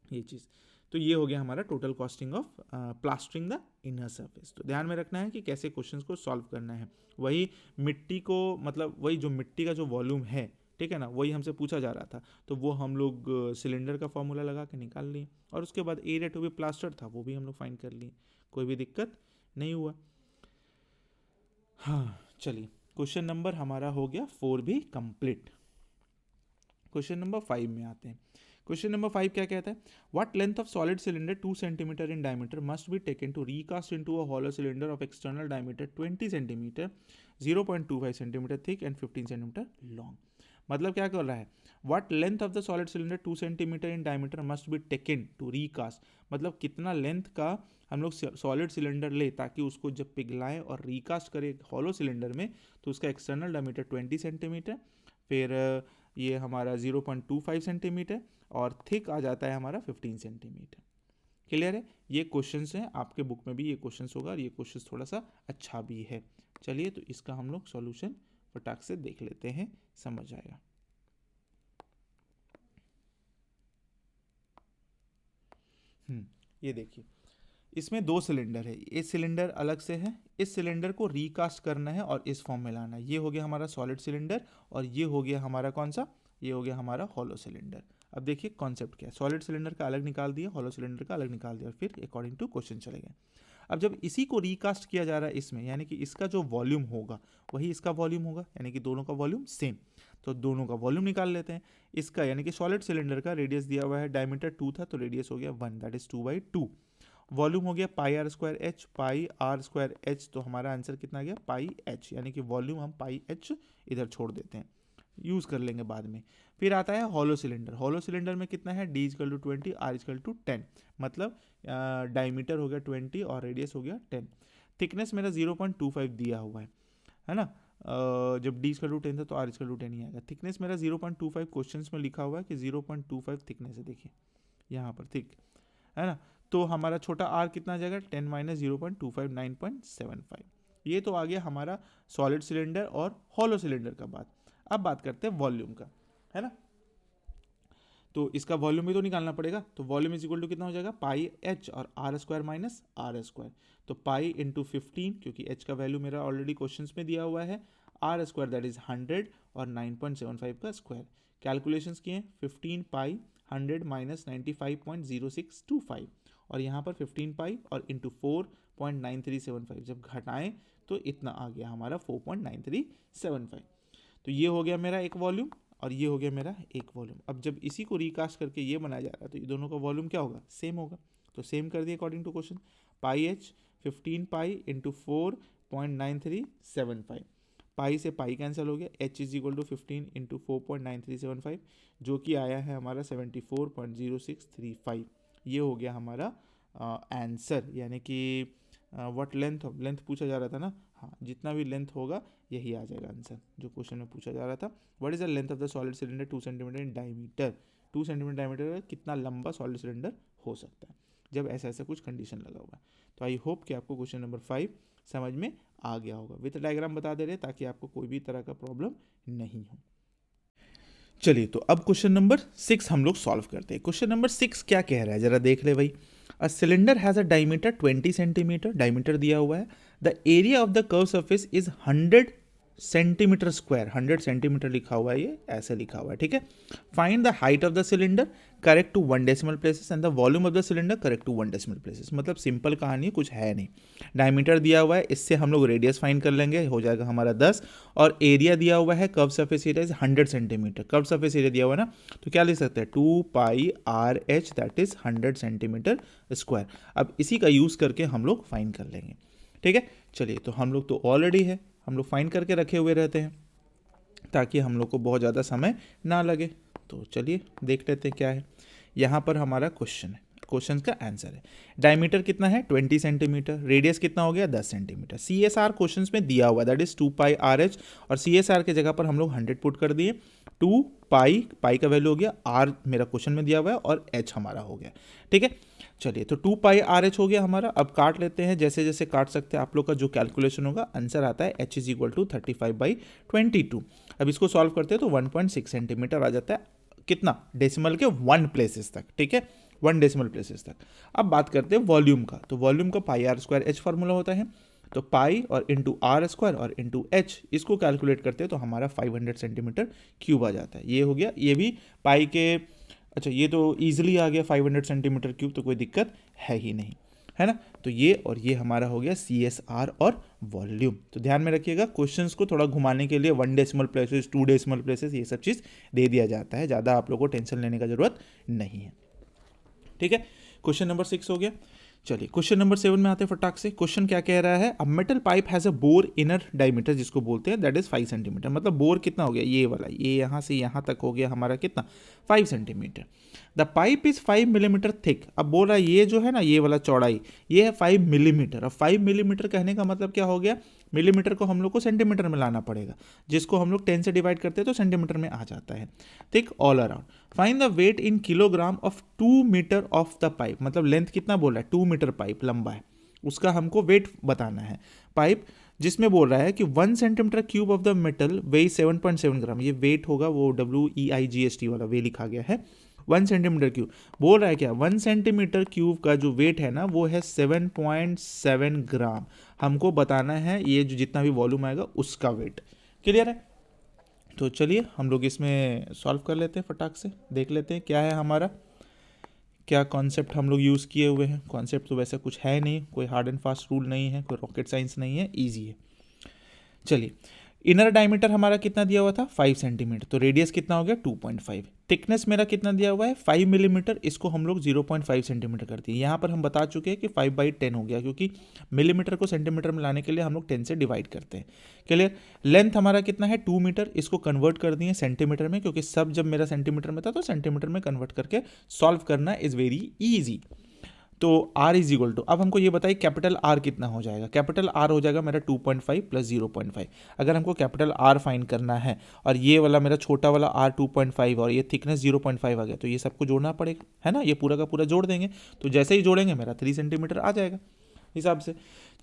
ये चीज़। तो ये हो गया हमारा total costing of plastering the inner surface. तो ध्यान में रखना है कि कैसे क्वेश्चंस को सॉल्व करना है। वही मिट्टी को, मतलब वही जो मिट्टी का जो वॉल्यूम है, ठीक है ना, वही हमसे पूछा जा रहा था, तो वो हम लोग सिलेंडर का फॉर्मूला लगा के निकाल लिए, और उसके बाद एरिया टू बी प्लास्टर था वो भी हम लोग फाइंड कर लिए, कोई भी दिक्कत नहीं हुआ। हाँ चलिए, क्वेश्चन नंबर हमारा हो गया 4 भी कंप्लीट। क्वेश्चन नंबर 5 में आते हैं। क्वेश्चन नंबर 5 क्या कहता है, what length of solid cylinder 2 centimetre in diameter must be taken to recast into a hollow cylinder of external diameter 20 centimetre, 0.25 centimetre thick and 15 centimetre long. मतलब क्या कर रहा है, what length of the solid cylinder 2 centimetre in diameter must be taken to recast, मतलब कितना length का हम लोग सॉलिड सिलेंडर ले ताकि उसको जब पिघलाएं और रिकास्ट करें हॉलो सिलेंडर में, तो उसका एक्सटर्नल डायमीटर 20 सेंटीमीटर, फिर ये हमारा 0.25 सेंटीमीटर, और थिक आ जाता है हमारा 15 सेंटीमीटर। क्लियर है, ये क्वेश्चंस हैं, आपके बुक में भी ये क्वेश्चंस होगा, और ये क्वेश्चंस थोड़ा सा अच्छा भी है। चलिए, तो इसका हम लोग सॉल्यूशन फटाक से देख लेते हैं, समझ आएगा। ये देखिए, इसमें 2 सिलेंडर है, ये सिलेंडर अलग से है, इस सिलेंडर को रिकास्ट करना है और इस फॉर्म में लाना है। ये हो गया हमारा सॉलिड सिलेंडर, और ये हो गया हमारा कौन सा, ये हो गया हमारा हॉलो सिलेंडर। अब देखिए कॉन्सेप्ट क्या है, सॉलिड सिलेंडर का अलग निकाल दिया, हॉलो सिलेंडर का अलग निकाल दिया, और फिर अकॉर्डिंग टू क्वेश्चन चले गए। अब जब इसी को रिकास्ट किया जा रहा है इसमें, यानी कि इसका जो वॉल्यूम होगा वही इसका वॉल्यूम होगा, यानी कि दोनों का वॉल्यूम सेम। तो दोनों का वॉल्यूम निकाल लेते हैं। इसका यानी कि सॉलिड सिलेंडर का रेडियस दिया हुआ है, डायमीटर 2 था, तो रेडियस हो गया 1, दैट इज 2/2। वॉल्यूम हो गया pi R square H, pi R square H, तो हमारा आंसर कितना आ गया पाई एच, यानी कि वॉल्यूम हम पाई एच इधर छोड़ देते हैं, यूज़ कर लेंगे बाद में। फिर आता है हॉलो सिलेंडर, हॉलो सिलेंडर में कितना है, D is equal to 20, R is equal to 10, मतलब डायमीटर हो गया 20 और रेडियस हो गया 10। थिकनेस मेरा 0.25 दिया हुआ है ना, जब डी इजकल टू 10 था तो आर इजकल टू 10 ही आएगा। थिकनेस मेरा 0.25 क्वेश्चन में लिखा हुआ है कि 0.25 थिकनेस है, देखिए यहाँ पर थिक, है ना। तो हमारा छोटा आर कितना आ जाएगा, 10 माइनस 0.25, 9.75। ये तो आ गया हमारा सॉलिड सिलेंडर और हॉलो सिलेंडर का बात। अब बात करते हैं वॉल्यूम का, है ना। तो इसका वॉल्यूम भी तो निकालना पड़ेगा, तो वॉल्यूम इज इक्वल टू कितना हो जाएगा पाई एच और R square minus R square. तो पाई इंटू 15, क्योंकि एच का वैल्यू मेरा ऑलरेडी क्वेश्चन में दिया हुआ है, आर स्क्वायर दैट इज 100 और 9.75 का स्क्वायर। कैलकुलेशंस किए, 15 पाई 100 माइनस 95.0625, और यहाँ पर 15 पाई और इंटू 4.9375, जब घटाएं तो इतना आ गया हमारा 4.9375। तो ये हो गया मेरा एक वॉल्यूम, और ये हो गया मेरा एक वॉल्यूम। अब जब इसी को रिकास्ट करके ये बनाया जा रहा है, तो ये दोनों का वॉल्यूम क्या होगा, सेम होगा। तो सेम कर दिया according to question, pi H 15 pi into 4.9375, pi से पाई कैंसिल हो गया, h is equal to 15 into 4.9375 जो कि आया है हमारा 74.0635। ये हो गया हमारा आंसर, यानी कि व्हाट लेंथ पूछा जा रहा था ना, हाँ जितना भी लेंथ होगा यही आ जाएगा आंसर जो क्वेश्चन में पूछा जा रहा था। What is the length of the solid cylinder 2 centimetre in diameter, 2 centimetre diameter कितना लंबा सॉलिड सिलेंडर हो सकता है जब ऐसा ऐसा कुछ कंडीशन लगा हुआ है। तो आई होप कि आपको क्वेश्चन नंबर 5 समझ में आ गया होगा। विथ डायग्राम बता दे रहे ताकि आपको कोई भी तरह का प्रॉब्लम नहीं हो। चलिए तो अब क्वेश्चन नंबर 6 हम लोग सॉल्व करते हैं। क्वेश्चन नंबर 6 क्या कह रहा है जरा देख ले भाई। A cylinder has a diameter 20 centimetre, diameter दिया हुआ है। The area of the curve surface is 100 centimetre square, 100 centimetre लिखा हुआ है, ये ऐसे लिखा हुआ है, ठीक है। Find the height of the cylinder correct to 1 decimal places and the volume of the cylinder correct to 1 decimal places. मतलब सिंपल कहानी, कुछ है नहीं। डायमीटर दिया हुआ है, इससे हम लोग रेडियस फाइंड कर लेंगे, हो जाएगा हमारा 10। और एरिया दिया हुआ है, curve surface area is 100 centimetre, curve surface area दिया हुआ है ना, तो क्या लिख सकते हैं 2 pi R H that is 100 centimetre square. अब इसी का यूज़ करके हम लोग फाइंड कर लेंगे, ठीक है। चलिए तो हम लोग तो ऑलरेडी है, हम लोग फाइंड करके रखे हुए रहते हैं ताकि हम लोग को बहुत ज़्यादा समय ना लगे। तो चलिए देख लेते हैं क्या है। यहाँ पर हमारा क्वेश्चन है, क्वेश्चन का आंसर है डायमीटर कितना है 20 सेंटीमीटर, रेडियस कितना हो गया 10 centimetre. C S R question में दिया हुआ that is 2 pi R H, और सी एस आर के जगह पर हम लोग 100 पुट कर दिए। 2 पाई, पाई का वैल्यू हो गया, आर मेरा क्वेश्चन में दिया हुआ है और एच हमारा हो गया, ठीक है। चलिए तो 2 पाई आर एच हो गया हमारा। अब काट लेते हैं, जैसे जैसे काट सकते हैं आप लोग का जो कैलकुलेशन होगा आंसर आता है h इज इक्वल टू 35/22। अब इसको सॉल्व करते हैं तो 1.6 सेंटीमीटर आ जाता है, कितना डेसिमल के 1 प्लेसेस तक, ठीक है, 1 डेसिमल प्लेसेस तक। अब बात करते हैं वॉल्यूम का, तो वॉल्यूम का पाई आर स्क्वायर एच फार्मूला होता है, तो पाई और इंटू आर स्क्वायर और इंटू एच, इसको कैलकुलेट करते हैं तो हमारा 500 सेंटीमीटर क्यूब आ जाता है। ये हो गया, ये भी पाई के, अच्छा ये तो ईजिली आ गया 500 सेंटीमीटर क्यूब, तो कोई दिक्कत है ही नहीं, है ना। तो ये और ये हमारा हो गया सी एस आर और वॉल्यूम। तो ध्यान में रखिएगा, क्वेश्चंस को थोड़ा घुमाने के लिए 1 डेसिमल प्लेसेस 2 डेसिमल प्लेसेस ये सब चीज़ दे दिया जाता है, ज़्यादा आप लोगों को टेंशन लेने का जरूरत नहीं है, ठीक है। क्वेश्चन नंबर 6 हो गया। चलिए क्वेश्चन नंबर 7 में आते हैं फटाक से। क्वेश्चन क्या कह रहा है, a metal pipe has a bore inner diameter जिसको बोलते हैं दैट इज 5 सेंटीमीटर। मतलब बोर कितना हो गया, ये वाला, ये यहाँ से यहाँ तक हो गया हमारा कितना 5 centimetre. The pipe is 5 millimetre thick. अब बोल रहा है ये जो है ना, ये वाला चौड़ाई ये है 5 मिलीमीटर। अब 5 मिलीमीटर कहने का मतलब क्या हो गया, मिलीमीटर को हम लोग को सेंटीमीटर में लाना पड़ेगा, जिसको हम लोग 10 से डिवाइड करते हैं तो सेंटीमीटर में आ जाता है, thick all around. Find the weight in kilogram of 2 metre of the pipe. मतलब लेंथ कितना बोल रहा है, 2 मीटर पाइप लंबा है, उसका हमको वेट बताना है। पाइप जिसमें बोल रहा है कि 1 centimetre cube of the metal वेई 7.7 ग्राम, ये वेट होगा, वो WEIGST वाला वे लिखा गया है 1 सेंटीमीटर क्यूब। बोल रहा है क्या 1 सेंटीमीटर क्यूब का जो वेट है ना वो है 7.7 ग्राम। हमको बताना है ये जो जितना भी वॉल्यूम आएगा उसका वेट। क्लियर है। तो चलिए हम लोग इसमें सॉल्व कर लेते हैं, फटाक से देख लेते हैं क्या है हमारा, क्या कॉन्सेप्ट हम लोग यूज़ किए हुए हैं। कॉन्सेप्ट तो वैसे कुछ है नहीं, कोई हार्ड एंड फास्ट रूल नहीं है, कोई रॉकेट साइंस नहीं है, ईजी है। चलिए इनर डायमीटर हमारा कितना दिया हुआ था 5 सेंटीमीटर, तो रेडियस कितना हो गया 2.5। थिकनेस मेरा कितना दिया हुआ है 5 मिलीमीटर, इसको हम लोग 0.5 सेंटीमीटर कर दिए। यहाँ पर हम बता चुके हैं कि 5/10 हो गया, क्योंकि मिलीमीटर को सेंटीमीटर में लाने के लिए हम लोग 10 से डिवाइड करते हैं। क्लियर। लेंथ हमारा कितना है 2 मीटर, इसको कन्वर्ट कर दिए सेंटीमीटर में, क्योंकि सब जब मेरा सेंटीमीटर में था तो सेंटीमीटर में कन्वर्ट करके सॉल्व करना इज़ वेरी ईजी। तो R इज इक्वल टू, अब हमको ये बताइए कैपिटल R कितना हो जाएगा। कैपिटल R हो जाएगा मेरा 2.5 प्लस 0.5। अगर हमको कैपिटल R फाइंड करना है और ये वाला मेरा छोटा वाला R 2.5 और ये थिकनेस 0.5 आ गया, तो ये सबको जोड़ना पड़ेगा, है ना। ये पूरा का पूरा जोड़ देंगे, तो जैसे ही जोड़ेंगे मेरा 3 सेंटीमीटर आ जाएगा हिसाब से।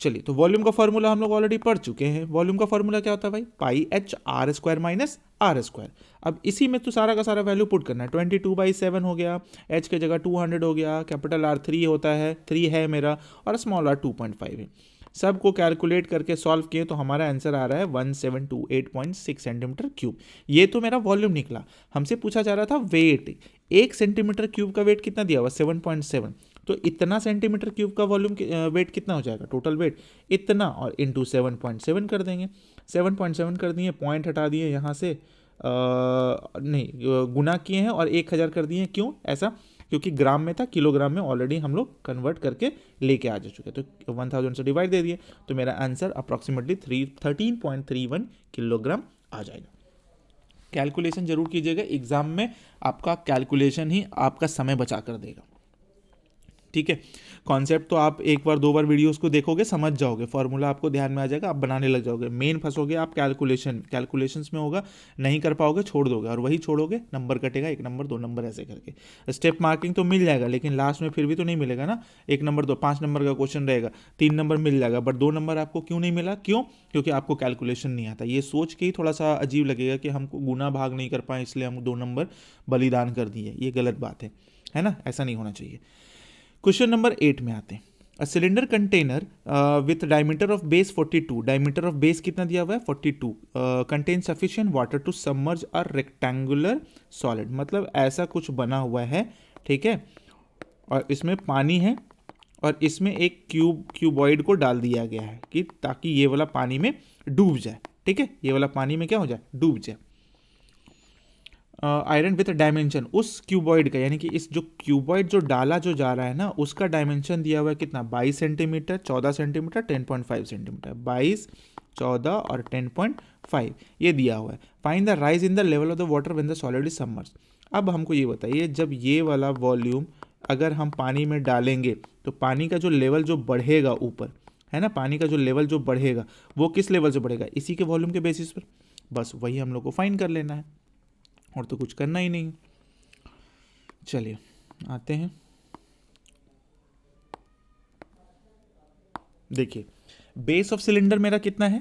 चलिए तो वॉल्यूम का फॉर्मूला हम लोग ऑलरेडी पढ़ चुके हैं। वॉल्यूम का फॉर्मूला क्या होता है भाई, pi H R square minus R square. अब इसी में तो सारा का सारा वैल्यू पुट करना है। 22/7 हो गया, एच के जगह 200 हो गया, कैपिटल आर 3 होता है, 3 है मेरा, और स्मॉल आर 2.5 है। सबको कैलकुलेट करके सॉल्व किए तो हमारा आंसर आ रहा है 1728.6 सेंटीमीटर क्यूब। ये तो मेरा वॉल्यूम निकला। हमसे पूछा जा रहा था वेट, 1 सेंटीमीटर क्यूब का वेट कितना दिया हुआ 7.7, तो इतना सेंटीमीटर क्यूब का वॉल्यूम वेट कितना हो जाएगा, टोटल वेट इतना, और इंटू 7.7 कर देंगे। 7.7 कर दिए, पॉइंट हटा दिए यहाँ से, नहीं गुना किए हैं और 1000 कर दिए हैं। क्यों ऐसा, क्योंकि ग्राम में था, किलोग्राम में ऑलरेडी हम लोग कन्वर्ट करके लेके आ जा चुके, तो 1000 से डिवाइड दे दिए, तो मेरा आंसर अप्रॉक्सीमेटली 13.31 किलोग्राम आ जाएगा। कैलकुलेशन जरूर कीजिएगा, एग्जाम में आपका कैलकुलेशन ही आपका समय बचा कर देगा, ठीक है। कॉन्सेप्ट तो आप एक बार दो बार वीडियोस को देखोगे समझ जाओगे, फॉर्मूला आपको ध्यान में आ जाएगा, आप बनाने लग जाओगे। मेन फंसोगे आप कैलकुलेशंस में होगा, नहीं कर पाओगे, छोड़ दोगे, और वही छोड़ोगे नंबर कटेगा, 1 नंबर 2 नंबर ऐसे करके। स्टेप मार्किंग तो मिल जाएगा, लेकिन लास्ट में फिर भी तो नहीं मिलेगा ना। 1 नंबर 2 5 नंबर का क्वेश्चन रहेगा, 3 नंबर मिल जाएगा, बट 2 नंबर आपको क्यों नहीं मिला? क्यों? क्योंकि आपको कैलकुलेशन नहीं आता। ये सोच के ही थोड़ा सा अजीब लगेगा कि हमको गुना भाग नहीं कर पाए इसलिए हम 2 नंबर बलिदान कर दिए, ये गलत बात है ना, ऐसा नहीं होना चाहिए। क्वेश्चन नंबर 8 में आते हैं। A cylinder container with diameter of base 42, diameter of base कितना दिया हुआ है? 42, contain sufficient water to submerge a rectangular solid, मतलब ऐसा कुछ बना हुआ है, ठीक है, और इसमें पानी है, और इसमें एक क्यूबॉइड को डाल दिया गया है कि ताकि ये वाला पानी में डूब जाए, ठीक है, ये वाला पानी में क्या हो जाए? डूब जाए। आयरन विथ डायमेंशन, उस क्यूबॉइड का, यानी कि इस जो क्यूबॉइड जो डाला जो जा रहा है ना, उसका डायमेंशन दिया हुआ है कितना? 22 सेंटीमीटर, 14 सेंटीमीटर, 10.5 सेंटीमीटर, 22, 14 और 10.5 ये दिया हुआ है। Find the rise in the level of the water when the solid is submerged. अब हमको ये बताइए, जब ये वाला वॉल्यूम अगर हम पानी में डालेंगे तो पानी का जो लेवल जो बढ़ेगा ऊपर, है ना, पानी का जो लेवल जो बढ़ेगा वो किस लेवल से बढ़ेगा? इसी के वॉल्यूम के बेसिस पर। बस वही हम लोग को फाइंड कर लेना है, और तो कुछ करना ही नहीं। चलिए आते हैं, देखिए बेस ऑफ सिलेंडर मेरा कितना है,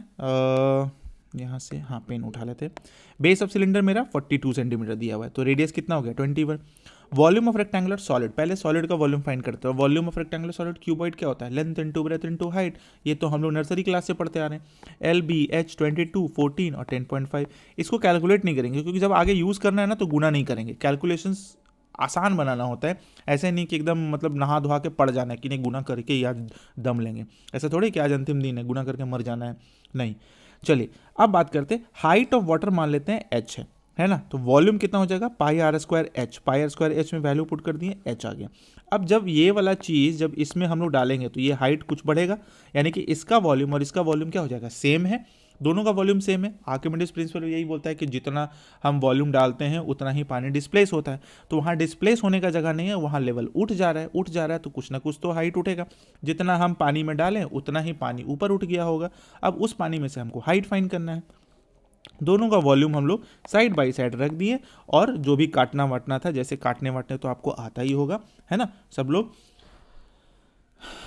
यहाँ से हाँ पेन उठा लेते हैं। बेस ऑफ सिलेंडर मेरा 42 सेंटीमीटर दिया हुआ है, तो रेडियस कितना हो गया? 21। वॉल्यूम ऑफ रेक्टेंगुलर सॉलिड, पहले सॉलिड का वॉल्यूम फाइंड करते हैं। Volume of rectangular solid cuboid क्या होता है? Length into breadth into height, ये तो हम लोग नर्सरी क्लास से पढ़ते आ रहे हैं। LBH 22, 14 और 10.5। इसको कैलकुलेट नहीं करेंगे, क्योंकि जब आगे यूज़ करना है ना तो गुना नहीं करेंगे। कैलकुलेशंस आसान बनाना होता है, ऐसे नहीं कि एकदम मतलब नहा धोआ के पड़ जाना है कि नहीं गुना करके ही आज दम लेंगे, ऐसा थोड़ी कि आज अंतिम दिन है गुना करके मर जाना है, नहीं। चलिए अब बात करते हैं, हाइट ऑफ वाटर मान लेते हैं h है ना, तो वॉल्यूम कितना हो जाएगा? Pi R square H, pi R square H में वैल्यू पुट कर दिए, एच आ गया। अब जब ये वाला चीज़ जब इसमें हम लोग डालेंगे तो ये हाइट कुछ बढ़ेगा, यानी कि इसका वॉल्यूम और इसका वॉल्यूम क्या हो जाएगा? सेम है, दोनों का वॉल्यूम सेम है। आर्किमिडीज प्रिंसिपल यही बोलता है कि जितना हम वॉल्यूम डालते हैं उतना ही पानी डिस्प्लेस होता है, तो वहाँ डिस्प्लेस होने का जगह नहीं है, वहाँ लेवल उठ जा रहा है, तो कुछ ना कुछ तो हाइट उठेगा। जितना हम पानी में डालें उतना ही पानी ऊपर उठ गया होगा। अब उस पानी में से हमको हाइट फाइंड करना है। दोनों का वॉल्यूम हम लोग साइड बाई साइड रख दिए, और जो भी काटना वाटना था, जैसे काटने वाटने तो आपको आता ही होगा, है ना सब लोग,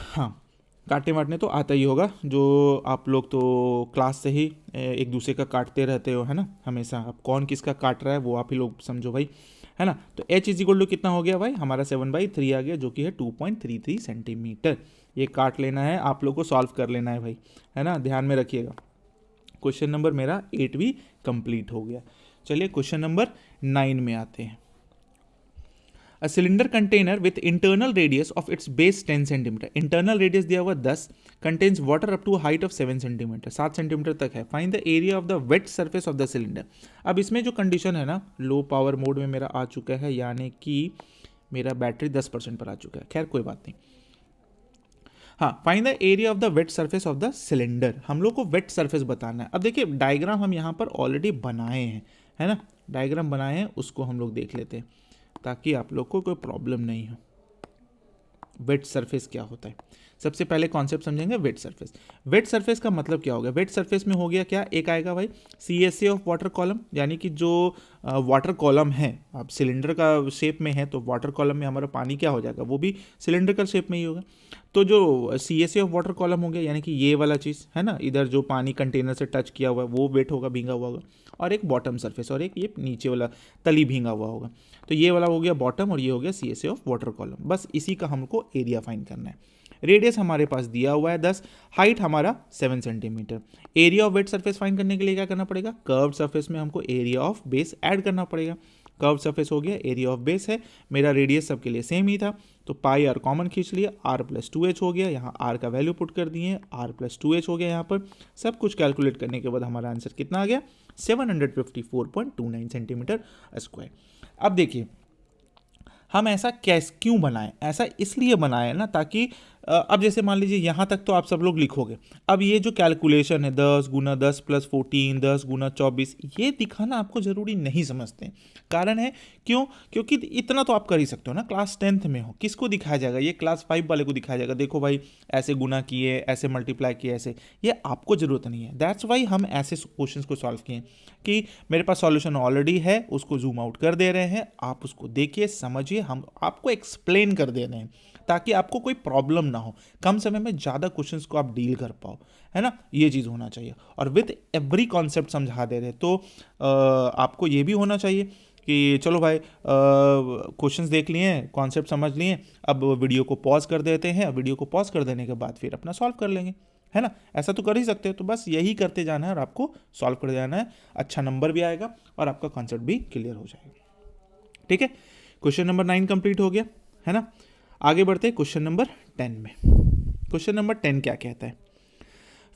हाँ काटने वाटने तो आता ही होगा, जो आप लोग तो क्लास से ही एक दूसरे का काटते रहते हो, है ना हमेशा। अब कौन किसका काट रहा है वो आप ही लोग समझो भाई, है ना। तो h इज इक्वल टू कितना हो गया भाई? हमारा 7/3 आ गया, जो कि है 2.33 सेंटीमीटर। ये काट लेना है, आप लोग को सॉल्व कर लेना है भाई, है ना, ध्यान में रखिएगा। क्वेश्चन नंबर मेरा 8 भी कंप्लीट हो गया। चलिए क्वेश्चन नंबर 9 में आते हैं। A cylinder container with internal radius of its base 10 centimetre, internal radius दिया हुआ 10, contains water up to height of 7 centimetre, 7 centimetre तक है। Find the area of the wet surface of the cylinder. अब इसमें जो कंडीशन है ना, low power mode में मेरा आ चुका है, यानी कि मेरा बैटरी 10% पर आ चुका है, खैर कोई बात नहीं। हाँ, find the area of the wet surface of the cylinder, हम लोग को वेट सरफेस बताना है। अब देखिए डायग्राम हम यहाँ पर ऑलरेडी बनाए हैं, है ना, डायग्राम बनाए हैं, उसको हम लोग देख लेते हैं ताकि आप लोग को कोई प्रॉब्लम नहीं हो। वेट सरफेस क्या होता है, सबसे पहले कॉन्सेप्ट समझेंगे वेट सरफेस। वेट सरफेस का मतलब क्या हो गया? वेट सरफेस में हो गया क्या, एक आएगा भाई CSA ऑफ वाटर कॉलम, यानी कि जो वाटर कॉलम है, अब सिलेंडर का शेप में है तो वाटर कॉलम में हमारा पानी क्या हो जाएगा, वो भी सिलेंडर का शेप में ही होगा। तो जो CSA ऑफ वाटर कॉलम हो गया, यानी कि ये वाला चीज़ है ना, इधर जो पानी कंटेनर से टच किया हुआ है वो वेट होगा, भींगा हुआ होगा, और एक बॉटम सरफेस, और एक ये नीचे वाला तली भींगा हुआ होगा। तो ये वाला हो गया बॉटम और ये हो गया CSA ऑफ वाटर कॉलम। बस इसी का हमको एरिया फाइंड करना है। रेडियस हमारे पास दिया हुआ है 10, हाइट हमारा 7 centimetre. Area of wet surface find करने के लिए क्या करना पड़ेगा? कर्व्ड सरफेस में हमको एरिया ऑफ बेस ऐड करना पड़ेगा। कर्व्ड सरफेस हो गया, एरिया ऑफ बेस है, मेरा रेडियस सबके लिए सेम ही था, तो पाई आर कॉमन खींच लिया, r + 2h हो गया, यहाँ r का वैल्यू पुट कर दिए, r + 2h हो गया। यहाँ पर सब कुछ कैलकुलेट करने के बाद हमारा आंसर कितना आ गया? 754.29 सेंटीमीटर स्क्वायर। अब देखिए हम ऐसा क्यों बनाएं? ऐसा इसलिए बनाएं ना ताकि अब जैसे मान लीजिए यहाँ तक तो आप सब लोग लिखोगे, अब ये जो कैलकुलेशन है 10 गुना 10 प्लस 14, 10 गुना 24, ये दिखाना आपको ज़रूरी नहीं समझते। कारण है क्यों? क्योंकि इतना तो आप कर ही सकते हो ना, क्लास 10th में हो, किसको दिखाया जाएगा? ये क्लास 5 वाले को दिखाया जाएगा, देखो भाई ऐसे गुना किए, ऐसे मल्टीप्लाई किए, ऐसे। ये आपको ज़रूरत नहीं है। दैट्स वाई हम ऐसे क्वेश्चन को सॉल्व किए कि मेरे पास सॉल्यूशन ऑलरेडी है, उसको जूम आउट कर दे रहे हैं, आप उसको देखिए, समझिए, हम आपको एक्सप्लेन कर दे रहे हैं ताकि आपको कोई प्रॉब्लम ना हो, कम समय में ज़्यादा क्वेश्चंस को आप डील कर पाओ, है ना? ये चीज़ होना चाहिए। और विथ एवरी कॉन्सेप्ट समझा दे रहे, तो आपको ये भी होना चाहिए कि चलो भाई क्वेश्चंस देख लिए, कॉन्सेप्ट समझ लिए, अब वीडियो को पॉज कर देते हैं, वीडियो को पॉज कर देने के बाद फिर अपना सॉल्व कर लेंगे, है ना? ऐसा तो कर ही सकते हो। तो बस यही करते जाना है और आपको सॉल्व कर जाना है, अच्छा नंबर भी आएगा और आपका कॉन्सेप्ट भी क्लियर हो जाएगा। ठीक है, क्वेश्चन नंबर 9 कंप्लीट हो गया, है ना? आगे बढ़ते हैं क्वेश्चन नंबर 10 में। क्वेश्चन नंबर 10 क्या कहता है?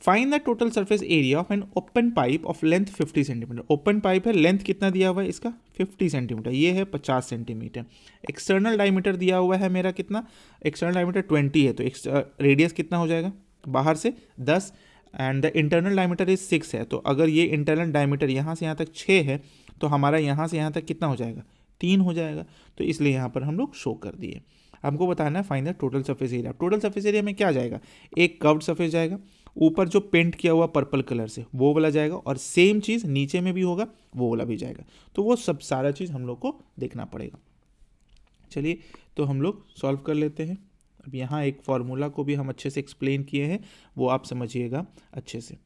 Find the total surface area of an open pipe of length 50 centimetre. Open pipe है, लेंथ कितना दिया हुआ है इसका? 50 सेंटीमीटर, ये है 50 सेंटीमीटर। एक्सटर्नल डायमीटर दिया हुआ है मेरा कितना? एक्सटर्नल डायमीटर 20 है, तो रेडियस कितना हो जाएगा बाहर से? 10, and the internal diameter is 6 है। तो अगर ये इंटरनल डायमीटर यहाँ से यहाँ तक 6 है, तो हमारा यहाँ से यहाँ तक कितना हो जाएगा? 3 हो जाएगा। तो इसलिए यहाँ पर हम लोग शो कर दिए। हमको बताना है find the total surface area. Total surface area में क्या जाएगा? एक कर्व्ड सरफेस जाएगा, ऊपर जो पेंट किया हुआ पर्पल कलर से वो वाला जाएगा, और सेम चीज़ नीचे में भी होगा, वो वाला भी जाएगा। तो वो सब सारा चीज़ हम लोग को देखना पड़ेगा। चलिए, तो हम लोग सॉल्व कर लेते हैं। अब यहाँ एक फॉर्मूला को भी हम अच्छे से एक्सप्लेन किए हैं, वो आप समझिएगा अच्छे से।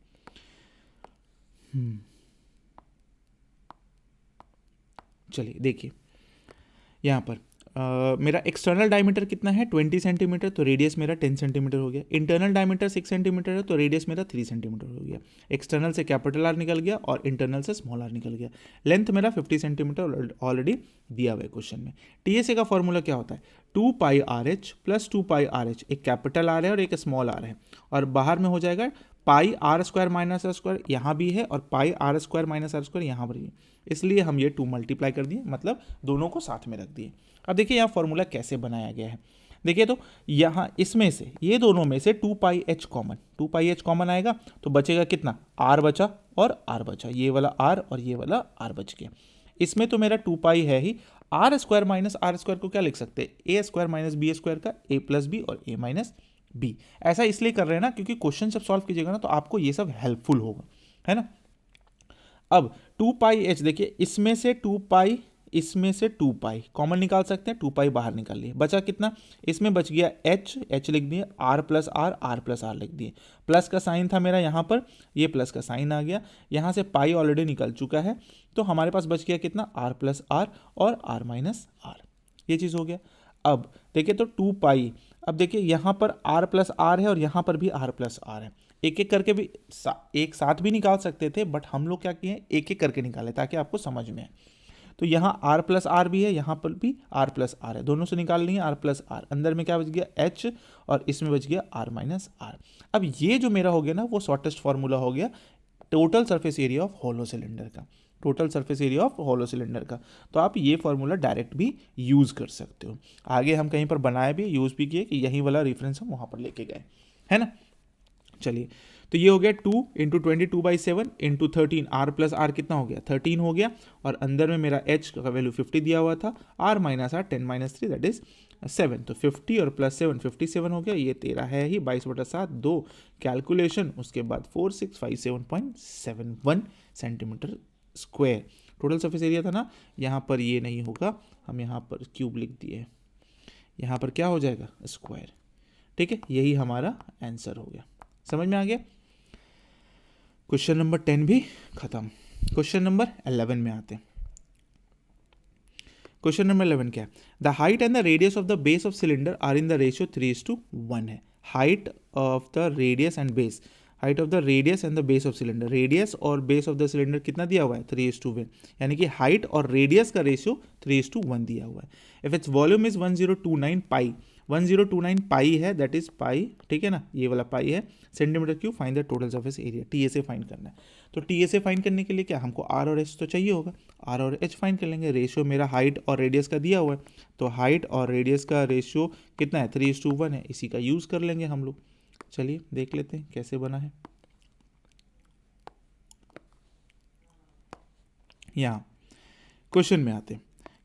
चलिए देखिए, यहाँ पर मेरा एक्सटर्नल डायमीटर कितना है? 20 सेंटीमीटर, तो रेडियस मेरा 10 सेंटीमीटर हो गया। इंटरनल डायमीटर 6 सेंटीमीटर है, तो रेडियस मेरा 3 सेंटीमीटर हो गया। एक्सटर्नल से कैपिटल आर निकल गया और इंटरनल से स्मॉल आर निकल गया। लेंथ मेरा 50 सेंटीमीटर ऑलरेडी दिया हुआ है क्वेश्चन में। टीएसए का फॉर्मूला क्या होता है? 2 pi R H plus 2 pi R H. एक कैपिटल आर है और एक स्मॉल आर है, और बाहर में हो जाएगा pi R square minus R square, यहाँ भी है, और pi R square minus R square यहाँ पर भी है। इसलिए हम ये 2 मल्टीप्लाई कर दिए, मतलब दोनों को साथ में रख दिए। अब देखिए यहाँ फॉर्मूला कैसे बनाया गया है। देखिए, तो यहाँ इसमें से, ये दोनों में से 2 पाई एच कॉमन, 2 पाई एच कॉमन आएगा, तो बचेगा कितना? आर बचा और आर बचा, ये वाला आर और ये वाला आर बच गया। इसमें तो मेरा 2 पाई है ही, R square minus R square को क्या लिख सकते हैं? A square minus B square का ए प्लस बी और ए माइनस बी। ऐसा इसलिए कर रहे हैं ना क्योंकि क्वेश्चन जब सॉल्व कीजिएगा ना तो आपको ये सब हेल्पफुल होगा, है ना? अब 2 पाई एच, देखिए इसमें से 2 पाई, इसमें से 2 पाई कॉमन निकाल सकते हैं, 2 पाई बाहर निकाल लिए, बचा कितना? इसमें बच गया एच, एच लिख दिए, आर प्लस आर लिख दिए। प्लस का साइन था मेरा यहाँ पर, ये प्लस का साइन आ गया, यहाँ से पाई ऑलरेडी निकल चुका है, तो हमारे पास बच गया कितना? आर प्लस आर और आर माइनस आर, ये चीज़ हो गया। अब देखिए तो 2 पाई, अब देखिए यहाँ पर आर प्लस आर है और यहाँ पर भी आर प्लस आर है, एक एक करके भी एक साथ भी निकाल सकते थे, बट हम लोग क्या किए? एक एक करके निकाले ताकि आपको समझ में आए। तो यहाँ आर प्लस आर भी है, यहाँ पर भी आर प्लस आर है, दोनों से निकाल लिए आर प्लस आर। अंदर में क्या बच गया? एच, और इसमें बच गया आर माइनस आर। अब ये जो मेरा हो गया ना, वो शॉर्टेस्ट फॉर्मूला हो गया total surface area of hollow cylinder का, total surface area of hollow cylinder का। तो आप ये फॉर्मूला डायरेक्ट भी यूज़ कर सकते हो। आगे हम कहीं पर बनाए भी, यूज़ भी किए कि यही वाला रेफरेंस हम वहाँ पर लेके गए, है ना? चलिए, तो ये हो गया 2 into 22/7 into 13, R plus R कितना हो गया? 13 हो गया, और अंदर में मेरा एच का वैल्यू 50 दिया हुआ था, R minus R 10 minus 3 that is 7, तो 50 और प्लस 7 57 हो गया। ये तेरा है ही 22/7, 2 कैलकुलेशन, उसके बाद 4657.71 centimetre square total surface area था ना। यहाँ पर ये नहीं होगा, हम यहाँ पर क्यूब लिख दिए, यहाँ पर क्या हो जाएगा? स्क्वायर। ठीक है, यही हमारा आंसर हो गया। समझ में आ गया? क्वेश्चन नंबर 10 भी खत्म। क्वेश्चन नंबर 11 में आते हैं। क्वेश्चन नंबर 11 क्या है? The height and the radius of the base of cylinder are in the ratio 3:1 है। Height of the radius and base, height of the radius and the base of cylinder, radius और base of the cylinder कितना दिया हुआ है? 3:1, यानी कि height और radius का रेशियो 3:1 दिया हुआ है। इफ इट्स वॉल्यूम इज 1029 पाई, 1029 पाई है, दैट इज पाई, ठीक है ना, ये वाला पाई है, centimetre cube, find the total surface area, TSA find करना है। तो टीएसए फाइंड करने के लिए क्या हमको आर और एच तो चाहिए होगा, आर और एच फाइंड कर लेंगे। रेशियो मेरा हाइट और रेडियस का दिया हुआ है, तो हाइट और रेडियस का रेशियो कितना है, 3:1 है, इसी का यूज़ कर लेंगे हम लोग। चलिए देख लेते हैं कैसे बना है। यहाँ क्वेश्चन में आते हैं,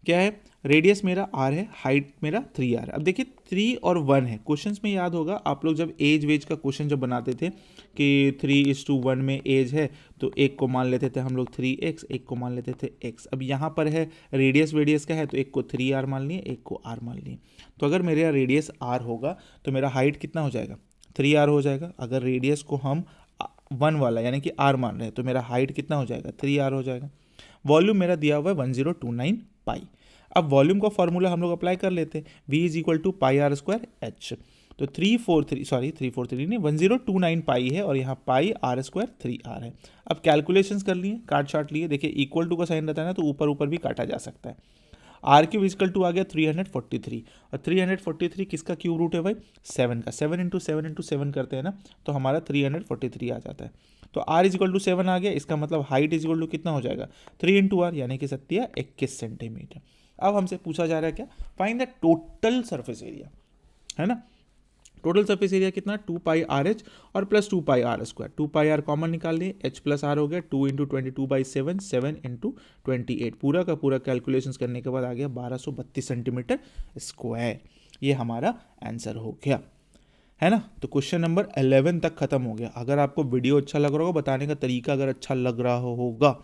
क्या है, रेडियस मेरा r है, हाइट मेरा 3r। अब देखिए 3 और 1 है, क्वेश्चंस में याद होगा आप लोग जब एज वेज का क्वेश्चन जब बनाते थे कि 3:1 में एज है, तो एक को मान लेते थे हम लोग 3x, एक को मान लेते थे x। अब यहाँ पर है रेडियस वेडियस का है, तो एक को 3r मान लिए, एक को r मान लिए। तो अगर मेरा रेडियस r होगा तो मेरा हाइट कितना हो जाएगा, 3r हो जाएगा। अगर रेडियस को हम 1 वाला यानी कि r मान रहे हैं तो मेरा हाइट कितना हो जाएगा, 3r हो जाएगा। वॉल्यूम मेरा दिया हुआ है 1029 पाई। अब वॉल्यूम का फॉर्मूला हम लोग अप्लाई कर लेते हैं, V is equal to pi R square H. तो 343 नहीं 1029 पाई है, और यहाँ पाई आर स्क्वायर 3r है। अब कैलकुलेशंस कर लिए, काट चाट लिए, देखिए इक्वल टू का साइन रहता है ना, तो ऊपर ऊपर भी काटा जा सकता है। आर क्यूब इजकल टू आ गया 343, और 343 किसका क्यूब रूट है भाई, 7 का। 7 इंटू 7 करते हैं ना, तो हमारा 343 आ जाता है। तो आर इजिकल टू 7 आ गया, इसका मतलब हाइट इजिकल टू कितना हो जाएगा, 3 इंटू आर, यानी कि 21 सेंटीमीटर। अब हमसे पूछा जा रहा है क्या, find the total surface area, है ना। टोटल सरफेस एरिया कितना, 2 पाई आर एच और plus 2 pi R square. 2 pi R common निकाल लिए, एच प्लस आर हो गया 2 इंटू 22/7, 7 इंटू 28। पूरा का पूरा कैलकुलेशन करने के बाद आ गया 1232 सेंटीमीटर स्क्वायर। ये हमारा आंसर हो गया, है ना। तो क्वेश्चन नंबर 11 तक खत्म हो गया। अगर आपको वीडियो अच्छा लग रहा होगा, बताने का तरीका अगर अच्छा लग रहा होगा,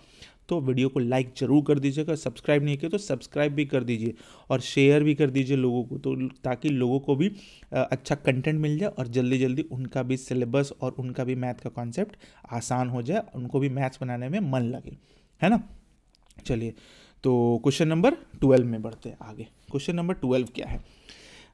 तो वीडियो को लाइक जरूर कर दीजिएगा। सब्सक्राइब नहीं किया तो सब्सक्राइब भी कर दीजिए, और शेयर भी कर दीजिए लोगों को, तो ताकि लोगों को भी अच्छा कंटेंट मिल जाए, और जल्दी जल्दी उनका भी सिलेबस और उनका भी मैथ का कॉन्सेप्ट आसान हो जाए, उनको भी मैथ्स बनाने में मन लगे, है ना। चलिए, तो क्वेश्चन नंबर 12 में बढ़ते हैं आगे। क्वेश्चन नंबर 12 क्या है,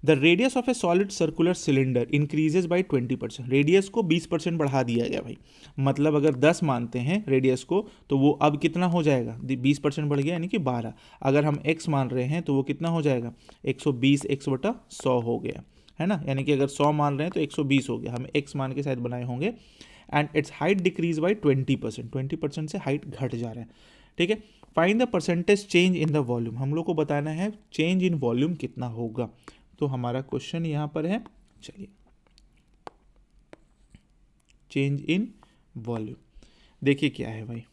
the radius of a solid circular cylinder increases by 20%। Radius को 20% बढ़ा दिया गया भाई, मतलब अगर 10 मानते हैं रेडियस को, तो वो अब कितना हो जाएगा, 20% बढ़ गया यानी कि 12। अगर हम x मान रहे हैं तो वो कितना हो जाएगा, 120 x/100 हो गया, है ना। यानी कि अगर 100 मान रहे हैं तो 120 हो गया, हम x मान के शायद बनाए होंगे। And it's height decrease by 20%, 20% से हाइट घट जा रहा है, ठीक है। Find the percentage change in the volume, हम लोग को बताना है चेंज इन वॉल्यूम कितना होगा। तो हमारा क्वेश्चन यहां पर है, चलिए, चेंज इन वॉल्यूम देखिए क्या है भाई।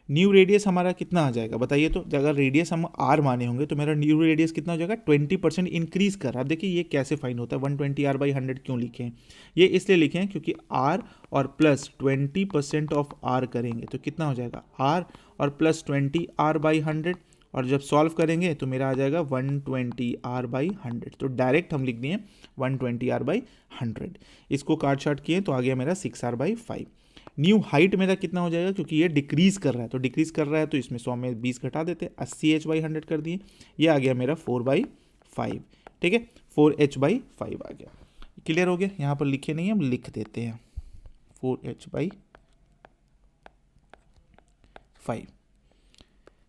न्यू रेडियस हमारा कितना आ जाएगा बताइए, तो अगर रेडियस हम r माने होंगे तो मेरा न्यू रेडियस कितना हो जाएगा, 20% इंक्रीज कर रहा है। अब देखिए ये कैसे फाइंड होता है, 120r/100 क्यों लिखे हैं, ये इसलिए लिखे हैं क्योंकि r और प्लस 20% ऑफ r करेंगे तो कितना हो जाएगा, r और प्लस 20r/100, और जब सॉल्व करेंगे तो मेरा आ जाएगा 120r/100। तो डायरेक्ट हम लिख दिए 120r/100। इसको काट छाट किए तो आ गया मेरा 6r/5। न्यू हाइट मेरा कितना हो जाएगा, क्योंकि ये डिक्रीज कर रहा है, तो डिक्रीज कर रहा है तो इसमें 100 में 20 घटा देते, 80h/100 कर दिए, ये आ गया मेरा 4/5, ठीक है, 4h/5 आ गया। क्लियर हो गया, यहाँ पर लिखे नहीं हम लिख देते हैं 4h/5।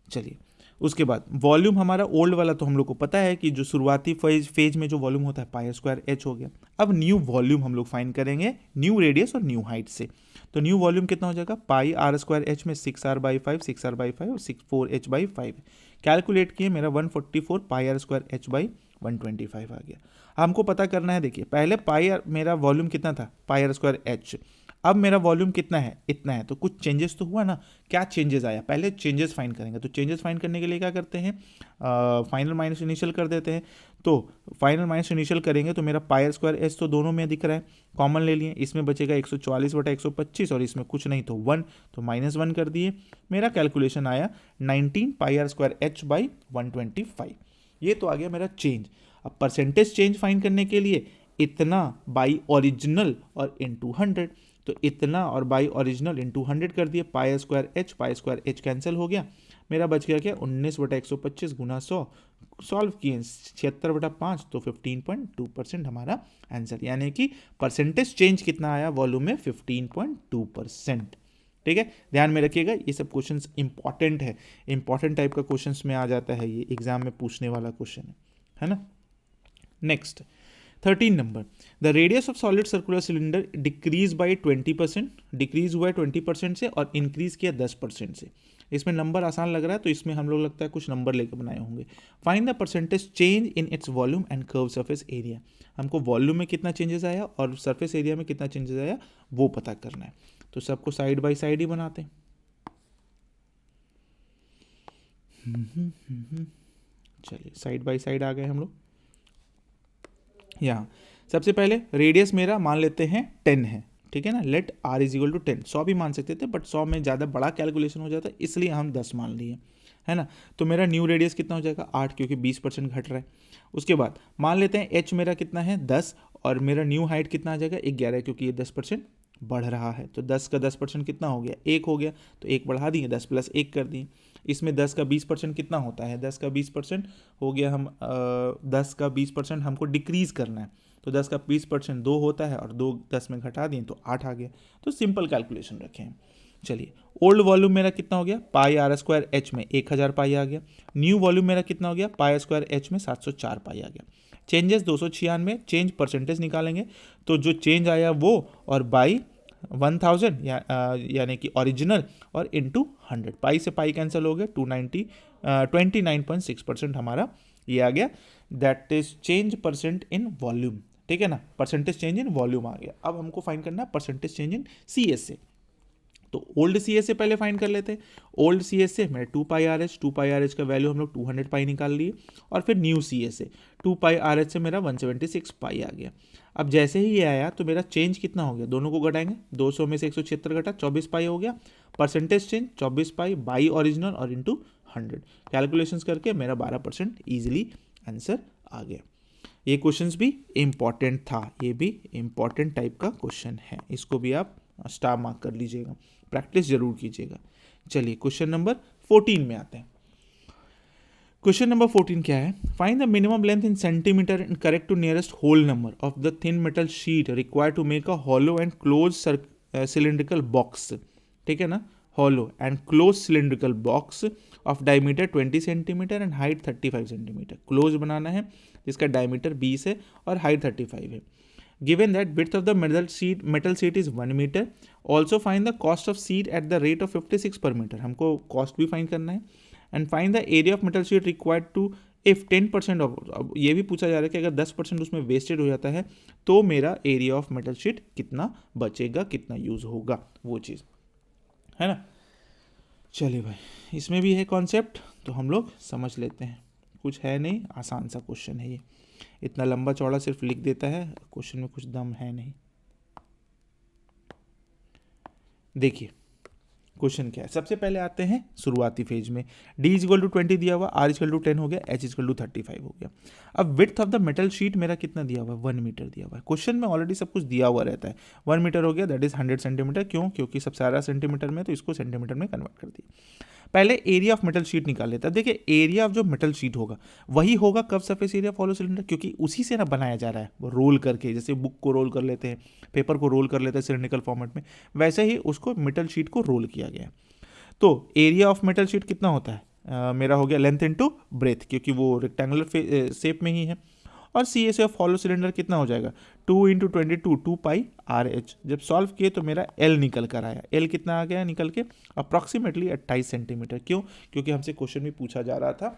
चलिए, उसके बाद वॉल्यूम हमारा ओल्ड वाला तो हम लोग को पता है कि जो शुरुआती फेज में जो वॉल्यूम होता है पाई स्क्वायर एच हो गया। अब न्यू वॉल्यूम हम लोग फाइंड करेंगे न्यू रेडियस और न्यू हाइट से। तो न्यू वॉल्यूम कितना हो जाएगा, पाई आर स्क्वायर एच में 6r/5, 6r/5 और 4h/5 कैलकुलेट किए, मेरा 144 पाई आर स्क्वायर एच बाई 125 आ गया। हमको पता करना है, देखिए पहले पाई मेरा वॉल्यूम कितना था, पाई आर स्क्वायर एच, अब मेरा वॉल्यूम कितना है, इतना है, तो कुछ चेंजेस तो हुआ ना, क्या चेंजेस आया, पहले चेंजेस फाइंड करेंगे। तो चेंजेस फाइंड करने के लिए क्या करते हैं, फाइनल माइनस इनिशियल कर देते हैं। तो फाइनल माइनस इनिशियल करेंगे तो मेरा पाई स्क्वायर एच तो दोनों में दिख रहा है, कॉमन ले लिए, इसमें बचेगा 144/125 और इसमें कुछ नहीं तो 1, तो -1 कर दिए। मेरा कैलकुलेशन आया 19 पाई आर स्क्वायर एच बाई 125। ये तो आ गया मेरा चेंज। अब परसेंटेज चेंज फाइंड करने के लिए इतना बाई ओरिजिनल और इनटू 100, तो इतना और बाई ओरिजिनल इनटू 100 कर दिए, पाई स्क्वायर एच कैंसिल हो गया, मेरा बच गया क्या 19/125 गुना 100, सॉल्व किए 76/5, तो 15.2% हमारा आंसर, यानी कि परसेंटेज चेंज कितना आया वॉल्यूम में, 15.2%। ठीक है, ध्यान में रखिएगा, ये सब क्वेश्चंस इंपॉर्टेंट है, इंपॉर्टेंट टाइप का क्वेश्चंस में आ जाता है, ये एग्जाम में पूछने वाला क्वेश्चन है ना। Next 13 number, the radius of solid circular cylinder decrease by 20%, decrease हुआ है 20% से और इंक्रीज किया 10% से। इसमें नंबर आसान लग रहा है तो इसमें हम लोग लगता है कुछ नंबर लेके बनाए होंगे। Find the percentage change in its volume and curve surface area, हमको वॉल्यूम में कितना चेंजेस आया और सरफेस एरिया में कितना चेंजेस आया वो पता करना है। तो सबको साइड बाय साइड ही बनाते हैं। चलिए साइड बाय साइड आ गए हम लोग। यहाँ सबसे पहले रेडियस मेरा मान लेते हैं 10 है, ठीक है ना। Let r is equal to 10, 100 भी मान सकते थे बट 100 में ज़्यादा बड़ा कैलकुलेशन हो जाता है इसलिए हम 10 मान लिए, है ना। तो मेरा न्यू रेडियस कितना हो जाएगा 8, क्योंकि 20% घट रहा है। उसके बाद मान लेते हैं h मेरा कितना है 10 और मेरा न्यू हाइट कितना आ जाएगा 11, क्योंकि ये 10% बढ़ रहा है। तो 10 का 10% कितना हो गया 1 हो गया, तो 1 बढ़ा दिए, 10 प्लस 1 कर दिए। इसमें 10 का 20% कितना होता है, 10 का 20% हो गया, हम 10 का 20% हमको डिक्रीज़ करना है। तो 10 का 20% 2 होता है और 2 10 में घटा दिए तो 8 आ गया। तो सिंपल कैलकुलेशन रखें हैं। चलिए ओल्ड वॉल्यूम मेरा कितना हो गया पाई आर स्क्वायर एच में 1000 पाई आ गया। न्यू वॉल्यूम मेरा कितना हो गया पाई स्क्वायर एच में 704 पाई आ गया। चेंजेस 296, चेंज परसेंटेज निकालेंगे तो जो चेंज आया वो और बाई 1000 यानी कि ओरिजिनल और इनटू 100, पाई से पाई कैंसिल हो गया, 29.6% हमारा ये आ गया। That is change percent in volume, ठीक है ना। परसेंटेज चेंज इन वॉल्यूम आ गया। अब हमको फाइंड करना है percentage change in C S से। तो ओल्ड सी एस से पहले फाइंड कर लेते हैं। ओल्ड सी एस से मेरे 2 पाई आर एच का वैल्यू हम लोग 200 पाई निकाल लिए और फिर न्यू सी एस से 2 पाई आर एच से मेरा 176 पाई आ गया। अब जैसे ही ये आया तो मेरा चेंज कितना हो गया, दोनों को घटाएंगे, 200 में से 176 घटा 24 पाई हो गया। Percentage change 24 pi by original और इंटू 100, कैलकुलेशंस करके मेरा 12% ईजिली आंसर आ गया। ये क्वेश्चंस भी इम्पॉर्टेंट था, ये भी इम्पॉर्टेंट टाइप का क्वेश्चन है, इसको भी आप स्टार मार्क कर लीजिएगा, प्रैक्टिस जरूर कीजिएगा। चलिए क्वेश्चन नंबर 14 में आते हैं। क्वेश्चन नंबर 14 क्या है, find the minimum length in centimetre and correct to nearest whole number of the thin metal sheet required to make a hollow and close cylindrical box, ठीक है ना। Hollow and close cylindrical box of diameter 20 centimetre and height 35 centimetre, close बनाना है जिसका diameter 20 है और height 35 है। Given that width of the metal sheet is 1 meter, also find the cost of sheet at the rate of 56 per meter, हमको cost भी find करना है। And find the area of metal sheet required to if 10% of, अब ये भी पूछा जा रहा है कि अगर 10% उसमें वेस्टेड हो जाता है तो मेरा एरिया ऑफ मेटल शीट कितना बचेगा, कितना यूज होगा, वो चीज़ है ना। चलिए भाई इसमें भी है कॉन्सेप्ट तो हम लोग समझ लेते हैं, कुछ है नहीं, आसान सा क्वेश्चन है ये, इतना लंबा चौड़ा सिर्फ लिख देता है, क्वेश्चन में कुछ दम है नहीं। देखिए क्वेश्चन क्या है, सबसे पहले आते हैं शुरुआती फेज में। d इक्वल टू 20 दिया हुआ, r इक्वल टू 10 हो गया, h इक्वल टू 35 हो गया। अब width of the metal sheet मेरा कितना दिया हुआ है 1 मीटर दिया हुआ है। क्वेश्चन में ऑलरेडी सब कुछ दिया हुआ रहता है। 1 मीटर हो गया दैट इज 100 सेंटीमीटर, क्यों, क्योंकि सब सारा सेंटीमीटर में तो इसको सेंटीमीटर में कन्वर्ट कर दिया। पहले एरिया ऑफ मेटल शीट निकाल लेते हैं। अब देखिए एरिया ऑफ जो मेटल शीट होगा वही होगा curve surface area follow cylinder, क्योंकि उसी से ना बनाया जा रहा है, वो रोल करके, जैसे बुक को रोल कर लेते हैं, पेपर को रोल कर लेते हैं सिलेंड्रिकल फॉर्मेट में, वैसे ही उसको मेटल शीट को रोल किया गया है। तो एरिया ऑफ मेटल शीट कितना होता है, मेरा हो गया लेंथ इनटू ब्रेथ, क्योंकि वो रेक्टेंगुलर शेप में ही है। और सी एस एफ फॉलो सिलेंडर कितना हो जाएगा 2 × 22 2 पाई आर एच। जब सॉल्व किए तो मेरा एल निकल कर आया, एल कितना आ गया निकल के अप्रॉक्सीमेटली 28 सेंटीमीटर। क्यों, क्योंकि हमसे क्वेश्चन में पूछा जा रहा था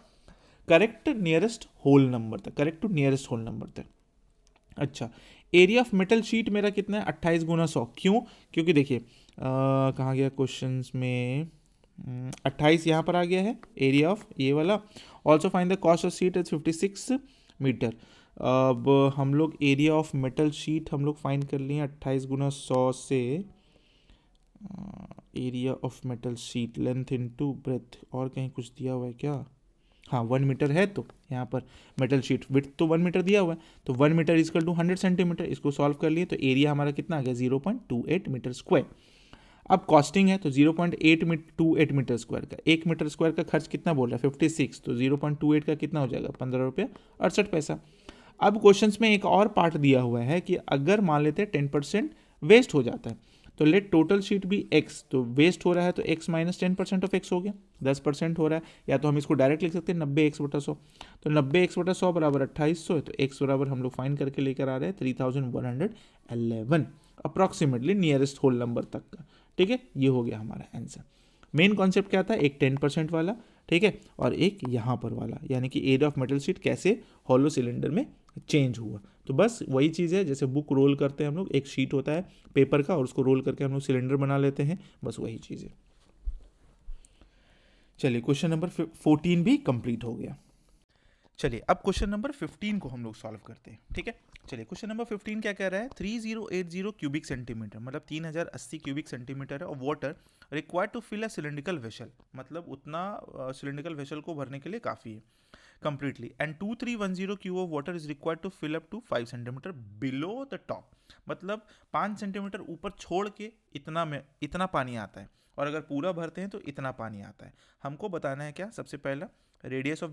करेक्ट नियरेस्ट होल नंबर था, correct to nearest whole number था। अच्छा एरिया ऑफ मेटल शीट मेरा कितना है 28 × 100, क्यों, क्योंकि देखिए कहाँ गया क्वेश्चन में 28 यहाँ पर आ गया है एरिया ऑफ ये वाला। Also find the cost of sheet is 56 metre. अब हम लोग एरिया ऑफ मेटल शीट हम लोग फाइंड कर लिए 28 × 100 से area of metal sheet length into breadth, और कहीं कुछ दिया हुआ है क्या, हाँ 1 मीटर है, तो यहाँ पर मेटल शीट विड्थ तो 1 मीटर दिया हुआ है, तो 1 मीटर इक्वल टू 100 सेंटीमीटर, इसको सॉल्व कर लिए तो एरिया हमारा कितना आ गया 0.28 मीटर स्क्वायर। अब कॉस्टिंग है तो 0.28 मीटर स्क्वायर का, 1 मीटर स्क्वायर का खर्च कितना बोल रहा है 56, तो 0.28 का कितना हो जाएगा 15 रुपये 68 पैसा। अब क्वेश्चंस में एक और पार्ट दिया हुआ है कि अगर मान लेते हैं 10% वेस्ट हो जाता है तो लेट टोटल शीट भी x, तो वेस्ट हो रहा है तो x माइनस 10% ऑफ x हो गया, 10% हो रहा है, या तो हम इसको डायरेक्ट लिख सकते हैं 90x/100, तो 90x/100 बराबर 2800 है, तो x बराबर हम लोग फाइंड करके लेकर आ रहे हैं 3111 अप्रॉक्सीमेटली नियरेस्ट होल नंबर तक का। ठीक है, ये हो गया हमारा आंसर। मेन कॉन्सेप्ट क्या था, एक 10% वाला, ठीक है, और एक यहाँ पर वाला, यानी कि एरिया ऑफ मेटल शीट कैसे हॉलो सिलेंडर में चेंज हुआ। तो बस वही चीज़ है, जैसे बुक रोल करते हैं हम लोग, एक शीट होता है पेपर का और उसको रोल करके हम लोग सिलेंडर बना लेते हैं, बस वही चीज़ है। चलिए क्वेश्चन नंबर 14 भी कंप्लीट हो गया। चलिए अब क्वेश्चन नंबर 15 को हम लोग सॉल्व करते हैं। ठीक है, चलिए क्वेश्चन नंबर 15 क्या कह रहा है, 3080 क्यूबिक सेंटीमीटर, मतलब 3080 क्यूबिक सेंटीमीटर है, और water required to fill a cylindrical vessel, मतलब उतना सिलेंड्रिकल वेसल को भरने के लिए काफ़ी है completely, and 2310 cu of water is required to fill up to 5 centimetre below the top, मतलब 5 सेंटीमीटर ऊपर छोड़ के इतना पानी आता है, और अगर पूरा भरते हैं तो इतना पानी आता है। हमको बताना है क्या, सबसे पहला रेडियस ऑफ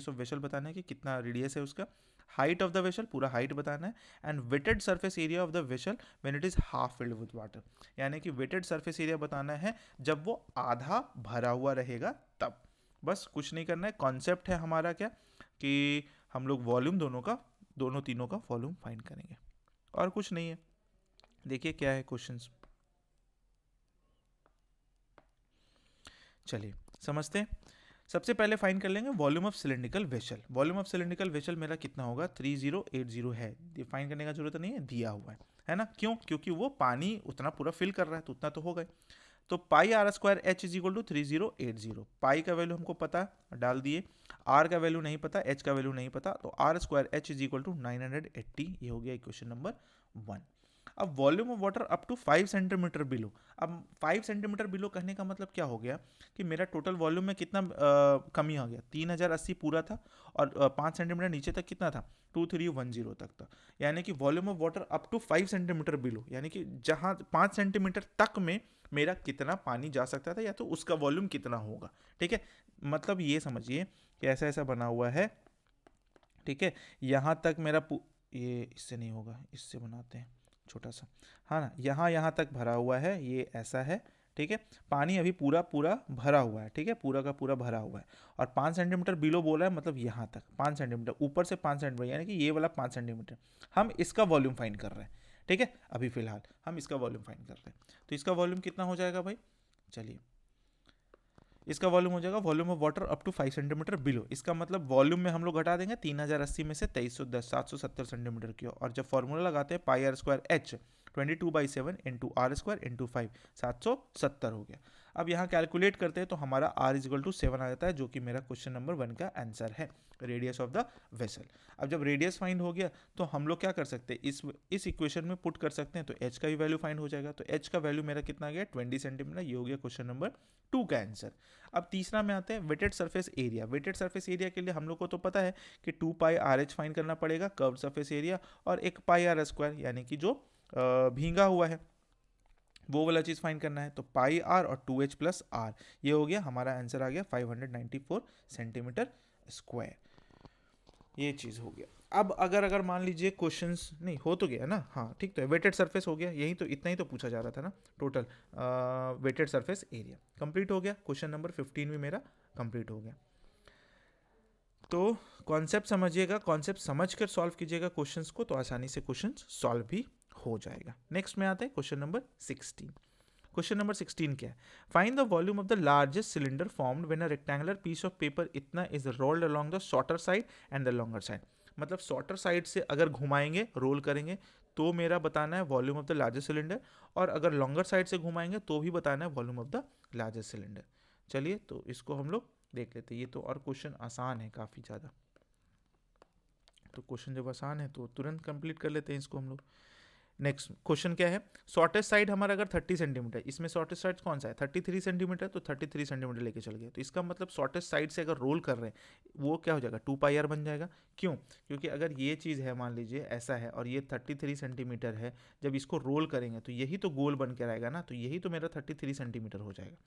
वेसल बताना है कि कितना रेडियस है उसका, हाइट ऑफ द वेसल, पूरा हाइट बताना है, and wetted surface area of the vessel when it is half filled with water, यानी कि वेटेड सरफेस एरिया बताना है जब वो आधा भरा हुआ रहेगा तब। बस कुछ नहीं करना है, कॉन्सेप्ट है हमारा क्या कि हम लोग वॉल्यूम दोनों तीनों का वॉल्यूम फाइंड करेंगे, और कुछ नहीं है। देखिए क्या है क्वेश्चंस, चलिए समझते हैं। सबसे पहले फाइंड कर लेंगे volume of cylindrical vessel. Volume of cylindrical vessel मेरा कितना होगा, 3080 है, ये फाइंड करने का जरूरत नहीं है, दिया हुआ है ना, क्यों, क्योंकि वो पानी उतना पूरा फिल कर रहा है, तो उतना तो होगा। तो pi R square H is equal to 3080, pi का वैल्यू हमको पता, डाल दिए, आर का वैल्यू नहीं पता, एच का वैल्यू नहीं पता, तो R square H is equal to 980, ये हो गया इक्वेशन नंबर 1। अब volume of water up to 5 centimetre below, अब 5 सेंटीमीटर बिलो कहने का मतलब क्या हो गया कि मेरा टोटल वॉल्यूम में कितना कमी आ गया, 3080 पूरा था, और 5 सेंटीमीटर नीचे तक कितना था, 2310 तक था, यानी कि volume of water up to 5 centimetre below, यानी कि जहाँ 5 सेंटीमीटर तक में मेरा कितना पानी जा सकता था, या तो उसका वॉल्यूम कितना होगा। ठीक है, मतलब ये समझिए कि ऐसा ऐसा बना हुआ है, ठीक है, यहाँ तक मेरा ये इससे नहीं होगा, इससे बनाते हैं छोटा सा, हाँ ना, यहाँ तक भरा हुआ है, ये ऐसा है, ठीक है, पानी अभी पूरा भरा हुआ है, ठीक है, पूरा का पूरा भरा हुआ है, और 5 सेंटीमीटर बिलो बोला है, मतलब यहाँ तक 5 सेंटीमीटर, ऊपर से 5 सेंटीमीटर, यानी कि ये वाला 5 सेंटीमीटर, हम इसका वॉल्यूम फाइंड कर रहे हैं। ठीक है, अभी फिलहाल हम इसका वॉल्यूम फाइंड कर रहे हैं, तो इसका वॉल्यूम कितना हो जाएगा भाई, चलिए इसका वॉल्यूम हो जाएगा volume of water up to 5 centimetre below, इसका मतलब वॉल्यूम में हम लोग घटा देंगे 3080 में से 2310, 770 सेंटीमीटर की, और जब फॉर्मूला लगाते हैं pi R square H 22/7 into R square into 5, 770 हो गया। अब यहाँ कैलकुलेट करते हैं तो हमारा r इज इक्वल टू 7 आ जाता है, जो कि मेरा क्वेश्चन नंबर 1 का आंसर है, रेडियस ऑफ द वेसल। अब जब रेडियस फाइंड हो गया तो हम लोग क्या कर सकते हैं, इस इक्वेशन में पुट कर सकते हैं, तो h का भी वैल्यू फाइंड हो जाएगा, तो h का वैल्यू मेरा कितना गया 20 सेंटीमीटर, ये हो गया क्वेश्चन नंबर 2 का आंसर। अब तीसरा में आते हैं wetted surface area. Wetted surface area के लिए हम लोग को तो पता है कि 2 पाई आर एच फाइंड करना पड़ेगा, कर्व सरफेस एरिया, और एक पाई आर स्क्वायर, यानी कि जो भींगा हुआ है वो वाला चीज़ फाइंड करना है, तो पाई आर और 2h प्लस आर, ये हो गया हमारा आंसर, आ गया 594 सेंटीमीटर स्क्वायर, ये चीज़ हो गया। अब अगर मान लीजिए क्वेश्चंस नहीं हो तो गया ना, हाँ ठीक, तो वेटेड सरफेस हो गया, यही तो इतना ही तो पूछा जा रहा था ना, total wetted surface area complete हो गया, क्वेश्चन नंबर 15 भी मेरा कंप्लीट हो गया। तो कॉन्सेप्ट समझिएगा, कॉन्सेप्ट समझ कर सॉल्व कीजिएगा क्वेश्चंस को, तो आसानी से क्वेश्चन सॉल्व भी हो जाएगा। नेक्स्ट में आते हैं क्वेश्चन नंबर 16। क्वेश्चन नंबर 16 क्या है, find the volume of the largest cylinder formed when a rectangular piece of paper इतना is rolled along the shorter side and the longer side, मतलब शॉर्टर साइड से अगर घुमाएंगे, रोल करेंगे, तो मेरा बताना है volume of the largest cylinder, और अगर लॉन्गर साइड से घुमाएंगे तो भी बताना है volume of the largest cylinder. चलिए तो इसको हम लोग देख लेते हैं, ये तो और क्वेश्चन आसान है काफ़ी ज़्यादा, तो क्वेश्चन जब आसान है तो तुरंत कंप्लीट कर लेते हैं इसको हम लोग। नेक्स्ट क्वेश्चन क्या है, शॉर्टेस्ट साइड हमारा अगर 30 सेंटीमीटर, इसमें शॉर्टेस्ट साइड कौन सा है 33 सेंटीमीटर, तो 33 सेंटीमीटर लेके चल गए, तो इसका मतलब शॉर्टेस्ट साइड से अगर रोल कर रहे हैं वो क्या हो जाएगा 2 पाई आर बन जाएगा। क्यों, क्योंकि अगर ये चीज़ है, मान लीजिए ऐसा है और ये 33 सेंटीमीटर है, जब इसको रोल करेंगे तो यही तो गोल बन के रहेगा ना, तो यही तो मेरा 33 सेंटीमीटर हो जाएगा,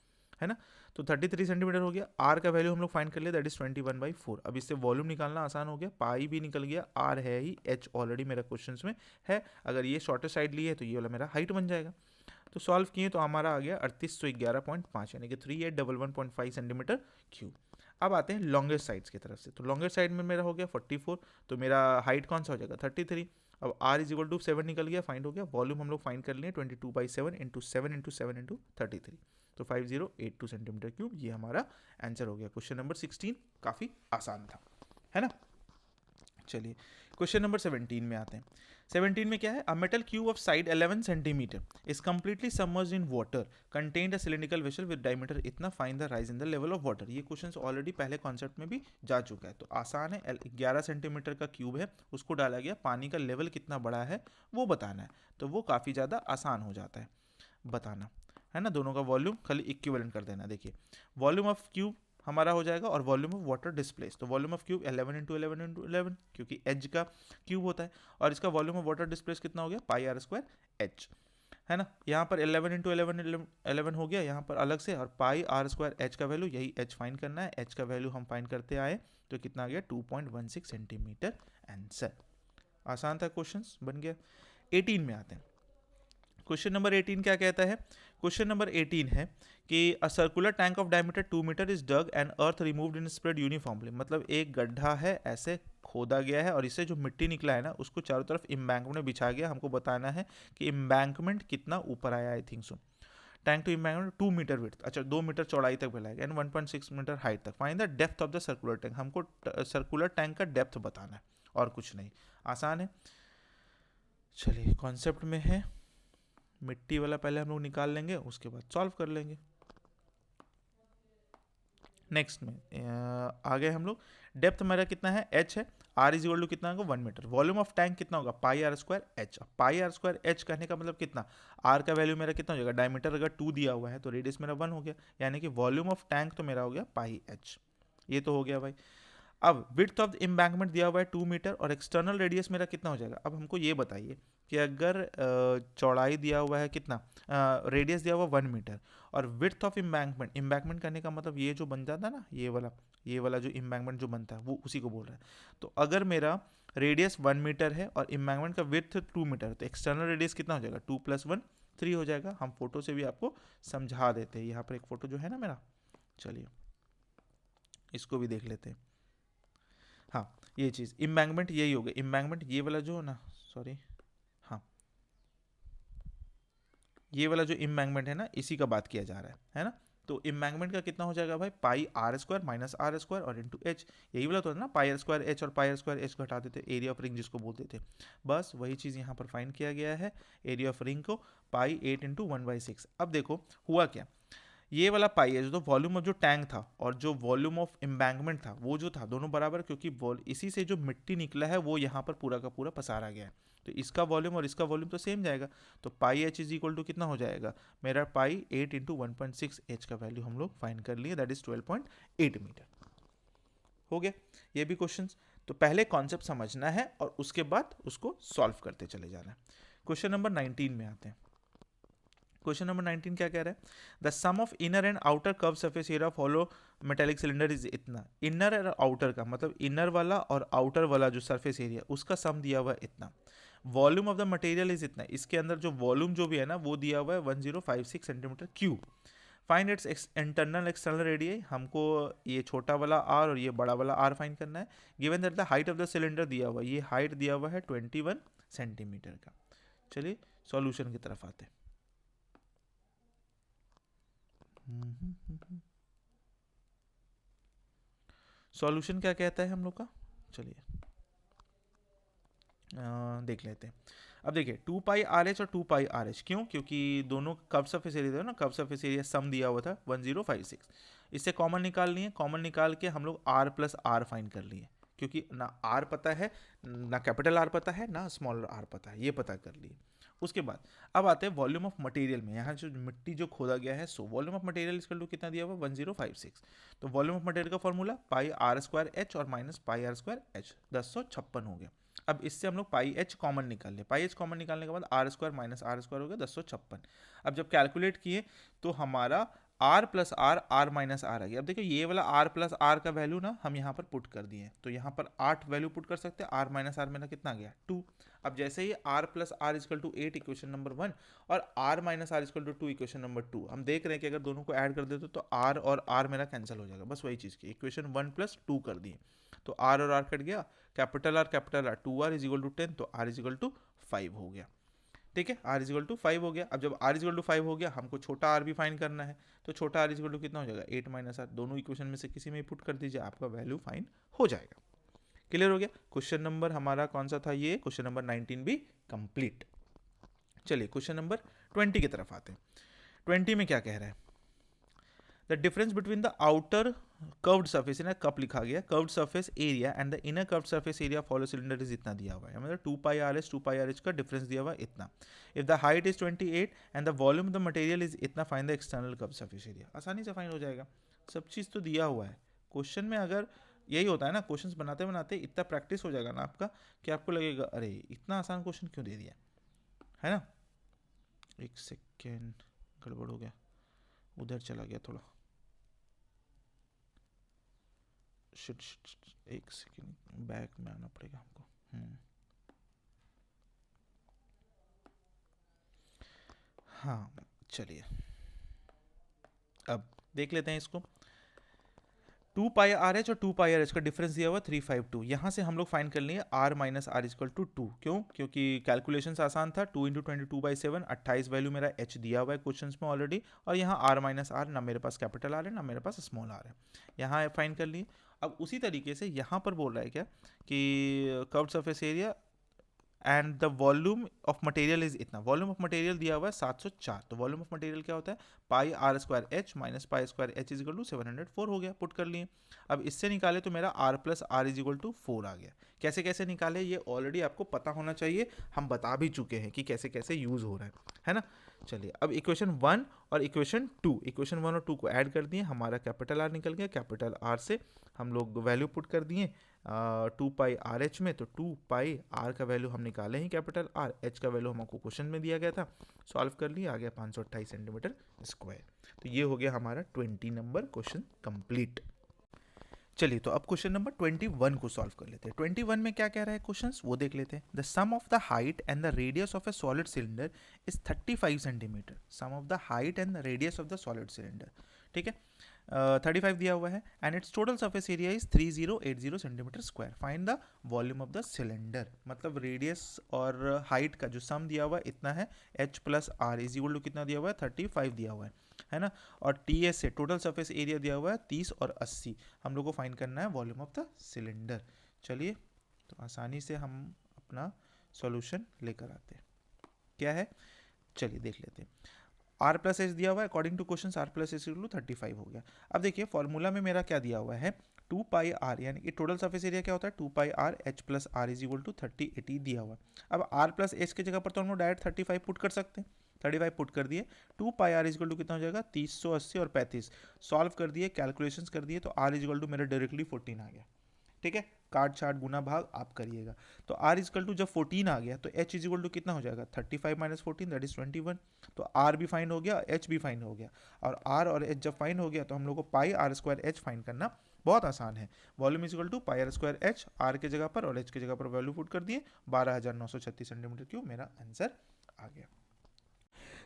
है ना, तो 33 सेंटीमीटर हो गया। आर का वैल्यू हम लोग फाइंड कर लिया, दैट इज 21/4। अब इससे वॉल्यूम निकालना आसान हो गया, पाई भी निकल गया, आर है ही, एच ऑलरेडी मेरा क्वेश्चन में है, अगर ये शॉर्टेस्ट साइड ली है तो ये वाला मेरा हाइट बन जाएगा। तो सॉल्व किए तो हमारा आ गया 3811.5 यानी कि 3811.5 सेंटीमीटर क्यूब। अब आते हैं लॉन्गेस्ट साइड्स की तरफ से। तो लॉन्गेस्ट साइड में मेरा हो गया 44, तो मेरा हाइट कौन सा हो जाएगा 33। अब r इज इक्वल टू 7 निकल गया, फाइंड हो गया। वॉल्यूम हम लोग फाइंड कर लिए 22/7 इंटू 7 इंटू 7 इंटू 33, तो 5082 सेंटीमीटर क्यूब। ये हमारा आंसर हो गया। क्वेश्चन नंबर 16 काफ़ी आसान था, है ना। चलिए क्वेश्चन नंबर 17 में आते हैं। 17 में क्या है, a metal cube of side 11 centimetre is completely submerged in water contained a cylindrical vessel with diameter इतना, find the rise in the level of water. ये क्वेश्चन ऑलरेडी पहले कॉन्सेप्ट में भी जा चुका है, तो आसान है। 11 सेंटीमीटर का क्यूब है, उसको डाला गया, पानी का लेवल कितना बड़ा है वो बताना है, तो वो काफ़ी ज़्यादा आसान हो जाता है बताना, है ना। दोनों का वॉल्यूम खाली इक्विवेलेंट कर देना। देखिए वॉल्यूम ऑफ क्यूब हमारा हो जाएगा और वॉल्यूम ऑफ वाटर डिस्प्लेस, तो volume of cube 11 into 11 into 11 क्योंकि एज का क्यूब होता है, और इसका वॉल्यूम ऑफ वाटर डिस्प्लेस कितना हो गया पाई आर स्क्वायर एच, है ना। यहाँ पर 11 इंटू 11 हो गया यहाँ पर अलग से, और पाई आर स्क्वायर एच का वैल्यू, यही एच फाइंड करना है। एच का वैल्यू हम फाइंड करते आए तो कितना आ गया 2.16 सेंटीमीटर आंसर। आसान था, क्वेश्चन बन गया। 18 में आते हैं। क्वेश्चन नंबर 18 क्या कहता है, क्वेश्चन नंबर 18 है कि a circular tank of diameter 2 metre is dug and earth removed in spread uniformly. मतलब एक गड्ढा है, ऐसे खोदा गया है और इससे जो मिट्टी निकला है ना उसको चारों तरफ इम्बैंकमेंट में बिछा गया। हमको बताना है कि इम्बैंकमेंट कितना ऊपर आया, I think so. Tank to embankment 2 metre width, अच्छा 2 मीटर चौड़ाई तक फैलाएगा एंड 1.6 मीटर हाइट तक। Find the depth of the circular tank. हमको सर्कुलर टैंक का डेप्थ बताना है और कुछ नहीं, आसान है। चलिए कॉन्सेप्ट में है, मिट्टी वाला पहले हम लोग निकाल लेंगे, उसके बाद सॉल्व कर लेंगे। नेक्स्ट में आगे हम लोग, डेप्थ हमारा कितना है h है, r इज इक्वल टू कितना होगा 1 मीटर। वॉल्यूम ऑफ टैंक कितना होगा pi R square H. Pi R square H कहने का मतलब कितना, r का वैल्यू मेरा कितना हो जाएगा, डायमीटर अगर 2 दिया हुआ है तो रेडियस मेरा 1 हो गया, यानी कि वॉल्यूम ऑफ टैंक तो मेरा हो गया पाई एच। ये तो हो गया भाई। अब विड्थ ऑफ द इम्बैंकमेंट दिया हुआ है 2 मीटर और एक्सटर्नल रेडियस मेरा कितना हो जाएगा। अब हमको ये बताइए कि अगर चौड़ाई दिया हुआ है कितना, रेडियस दिया हुआ 1 मीटर और विड्थ ऑफ इम्बैंकमेंट, इम्बैंकमेंट करने का मतलब ये जो बन जाता है ना, ये वाला जो इम्बैंकमेंट जो बनता है वो उसी को बोल रहा है। तो अगर मेरा रेडियस 1 मीटर है और इम्बैंकमेंट का विड्थ 2 मीटर, तो एक्सटर्नल रेडियस कितना हो जाएगा 2 + 1 3 हो जाएगा। हम फोटो से भी आपको समझा देते हैं, यहाँ पर एक फोटो जो है ना मेरा, चलिए इसको भी देख लेते हैं। हाँ ये चीज़ इम्बैंकमेंट यही हो गया, इम्बैंकमेंट ये वाला जो ना, सॉरी हाँ ये वाला जो इम्बैंकमेंट है ना इसी का बात किया जा रहा है ना। तो इम्बैंकमेंट का कितना हो जाएगा भाई pi R square minus R square और इंटू एच, यही वाला तो है ना, पाई आर स्क्वायर एच और पाई आर स्क्वायर एच घटा देते, एरिया ऑफ रिंग जिसको बोलते थे, बस वही चीज़ यहाँ पर फाइंड किया गया है, एरिया ऑफ रिंग को पाई 8 इंटू 1/6। अब देखो हुआ क्या, ये वाला पाई है जो वॉल्यूम ऑफ जो टैंक था और जो वॉल्यूम ऑफ इम्बैंकमेंट था वो जो था दोनों बराबर, क्योंकि इसी से जो मिट्टी निकला है वो यहाँ पर पूरा का पूरा पसारा गया है, तो इसका वॉल्यूम और इसका वॉल्यूम तो सेम जाएगा। तो पाई एच इज इक्वल टू कितना हो जाएगा मेरा पाई 8 इंटू 1.6, एच का वैल्यू हम लोग फाइंड कर लिए, दैट इज 12.8 मीटर। हो गया ये भी क्वेश्चन। तो पहले कॉन्सेप्ट समझना है और उसके बाद उसको सॉल्व करते चले जाना है। क्वेश्चन नंबर 19 में आते हैं। क्वेश्चन नंबर 19 क्या कह रहा है, the sum of inner and outer curve surface area of hollow metallic cylinder is इतना। इनर और आउटर का मतलब इनर वाला और आउटर वाला जो सरफेस एरिया उसका सम दिया हुआ है इतना। Volume of the material is इतना, इसके अंदर जो वॉल्यूम जो भी है ना वो दिया हुआ है 1056 centimetre cube. Find its internal external radius, हमको ये छोटा वाला आर और ये बड़ा वाला आर फाइंड करना है। Given that the height of the cylinder दिया हुआ है, ये हाइट दिया हुआ है 21 सेंटीमीटर का। चलिए सॉल्यूशन की तरफ आते हैं। सॉल्यूशन क्या कहता है हम लोग का, चलिए देख लेते हैं। अब देखिए 2 पाई आर एच और 2 पाई आर एच, क्यों, क्योंकि दोनों कर्व सरफेस एरिया था ना, कर्व सरफेस एरिया सम दिया हुआ था 1056, इससे कॉमन निकाल लिए, कॉमन निकाल के हम लोग आर प्लस आर फाइंड कर लिए, क्योंकि ना आर पता है ना कैपिटल आर पता है ना स्मॉल आर पता है, ये पता कर लिए। उसके बाद अब आते हैं वॉल्यूम ऑफ मटेरियल में, यहाँ जो मिट्टी जो खोदा गया है, सो वॉल्यूम ऑफ मटेरियल इसका टू कितना दिया हुआ 1056। तो वॉल्यूम ऑफ मटेरियल का formula pi R square H और minus pi R square H, 1056 हो गया। अब इससे हम लोग पाई एच कॉमन निकाल ले, पाई एच कॉमन निकालने के बाद R square minus R square हो गया 1056। अब जब कैलकुलेट किए तो हमारा R plus R, R minus R आ गया। अब देखो ये वाला आर प्लस आर का वैल्यू ना हम यहाँ पर पुट कर दिए, तो यहाँ पर 8 वैल्यू पुट कर सकते हैं। आर माइनस आर मेरा कितना गया 2। अब जैसे ही R plus R equal to 8 equation number 1 और R minus R equal to 2 equation number 2, हम देख रहे हैं कि अगर दोनों को ऐड कर देते तो आर और आर मेरा कैंसिल हो जाएगा। बस वही चीज़ की इक्वेशन 1 प्लस 2 कर दिए, तो आर और आर कट गया, capital R 2r is equal to 10, तो आर इज इक्वल टू 5 हो गया। ठीक है, आर इज इक्वल टू 5 हो गया। अब जब आर इज इक्वल टू 5 हो गया, हमको छोटा आर भी फाइंड करना है, तो छोटा आर इज इक्वल टू कितना हो जाएगा 8 माइनस आर। दोनों इक्वेशन में से किसी में पुट कर दीजिए, आपका वैल्यू फाइंड हो जाएगा। क्लियर हो गया। क्वेश्चन नंबर हमारा कौन सा था, ये क्वेश्चन नंबर 19 भी कंप्लीट। चलिए क्वेश्चन नंबर 20 की तरफ आते हैं। 20 में क्या कह रहा है, the difference between the outer curved surface, ना कप लिखा गया, curved surface area and the inner curved surface area follow cylinder is इतना दिया हुआ है, मतलब 2 pi R H 2 pi R H का डिफरेंस दिया हुआ है इतना। If the height is 28 and the volume of the material is इतना, find the external curved surface area. आसानी से फाइंड हो जाएगा, सब चीज़ तो दिया हुआ है। क्वेश्चन में अगर यही होता है ना, क्वेश्चंस बनाते बनाते इतना प्रैक्टिस हो जाएगा ना आपका कि आपको लगेगा अरे इतना आसान क्वेश्चन क्यों दे दिया है ना। एक सेकेंड, गड़बड़ हो गया, उधर चला गया थोड़ा, एक सेकेंड बैक में आना पड़ेगा हमको। हाँ चलिए अब देख लेते हैं इसको। 2 पाई आर एच और 2 पाई आर एच का डिफरेंस दिया हुआ 352। यहाँ से हम लोग फाइंड कर लिए R minus R equal to 2। क्यों? क्योंकि कैलकुलेशन आसान था। 2 इंटू 22/7, 28 वैल्यू मेरा एच दिया हुआ है क्वेश्चन में ऑलरेडी, और यहाँ आर माइनस आर, ना मेरे पास कैपिटल आर है ना मेरे पास स्मॉल आर है, यहाँ फाइंड कर लिए। अब उसी तरीके से यहाँ पर बोल रहा है क्या कि curved surface area and the volume of material is इतना। वॉल्यूम ऑफ मटेरियल दिया हुआ है 704, तो वॉल्यूम ऑफ मटेरियल क्या होता है pi R square H minus pi square H is equal to 704 हो गया, पुट कर लिए। अब इससे निकाले तो मेरा R plus R is equal to 4 आ गया। कैसे कैसे निकाले ये ऑलरेडी आपको पता होना चाहिए, हम बता भी चुके हैं कि कैसे कैसे यूज हो रहा है ना। चलिए अब इक्वेशन 1 और इक्वेशन 2, इक्वेशन 1 और 2 को ऐड कर दिए, हमारा कैपिटल आर निकल गया। कैपिटल आर से हम लोग वैल्यू पुट कर दिए 2 पाई आर एच में, तो 2 पाई आर का वैल्यू हम निकाले ही कैपिटल आर, एच का वैल्यू हमको क्वेश्चन में दिया गया था, सॉल्व कर लिया, आ गया 528 सेंटीमीटर स्क्वायर। तो ये हो गया हमारा 20 नंबर क्वेश्चन कंप्लीट। चलिए तो अब क्वेश्चन नंबर 21 को सॉल्व कर लेते हैं। 21 में क्या कह रहा है क्वेश्चंस वो देख लेते हैं। The sum of the height and the radius of a solid cylinder is 35 centimetre. Sum of the height and the radius of the solid cylinder, ठीक है, 35 दिया हुआ है, and its total surface area is 3080 centimetre square. Find the volume of the cylinder, मतलब radius और height का जो sum दिया हुआ है इतना है, H plus R is equal to कितना दिया हुआ है 35 दिया हुआ है ना, और टी एस से टोटल सरफेस एरिया दिया हुआ है 30 और 80, हम लोग को फाइंड करना है वॉल्यूम ऑफ द सिलेंडर। चलिए तो आसानी से हम अपना सॉल्यूशन लेकर आते हैं, क्या है चलिए देख लेते हैं। आर प्लस एच दिया हुआ है, according to question R plus H equal to 35 हो गया। अब देखिए फॉर्मूला में मेरा क्या दिया हुआ है 2 पाई आर, यानी कि टोटल सरफेस एरिया क्या होता है 2 pi R H plus R is equal to 3080 दिया हुआ है। अब आर प्लस एच की जगह पर तो हम लोग डायरेक्ट 35 पुट कर सकते हैं, 35 पुट कर दिए, 2 pi are is equal to कितना हो जाएगा 380 और 35, सॉल्व कर दिए, कैलकुलेशंस कर दिए, तो आर इज इक्वल टू मेरा डायरेक्टली 14 आ गया। ठीक है, काट छाट गुना भाग आप करिएगा, तो आर इजकल टू जब 14 आ गया तो एच इज इक्वल टू कितना हो जाएगा 35 माइनस 14 दैट इज 21। तो आर भी फाइंड हो गया, एच भी फाइंड हो गया, और आर और एच जब फाइंड हो गया तो हम लोग को pi R square H find करना बहुत आसान है। Volume is equal to pi R square H, R के जगह पर और एच के जगह पर वैल्यू पुट कर दिए, 12936 सेंटीमीटर क्यूब मेरा आंसर आ गया।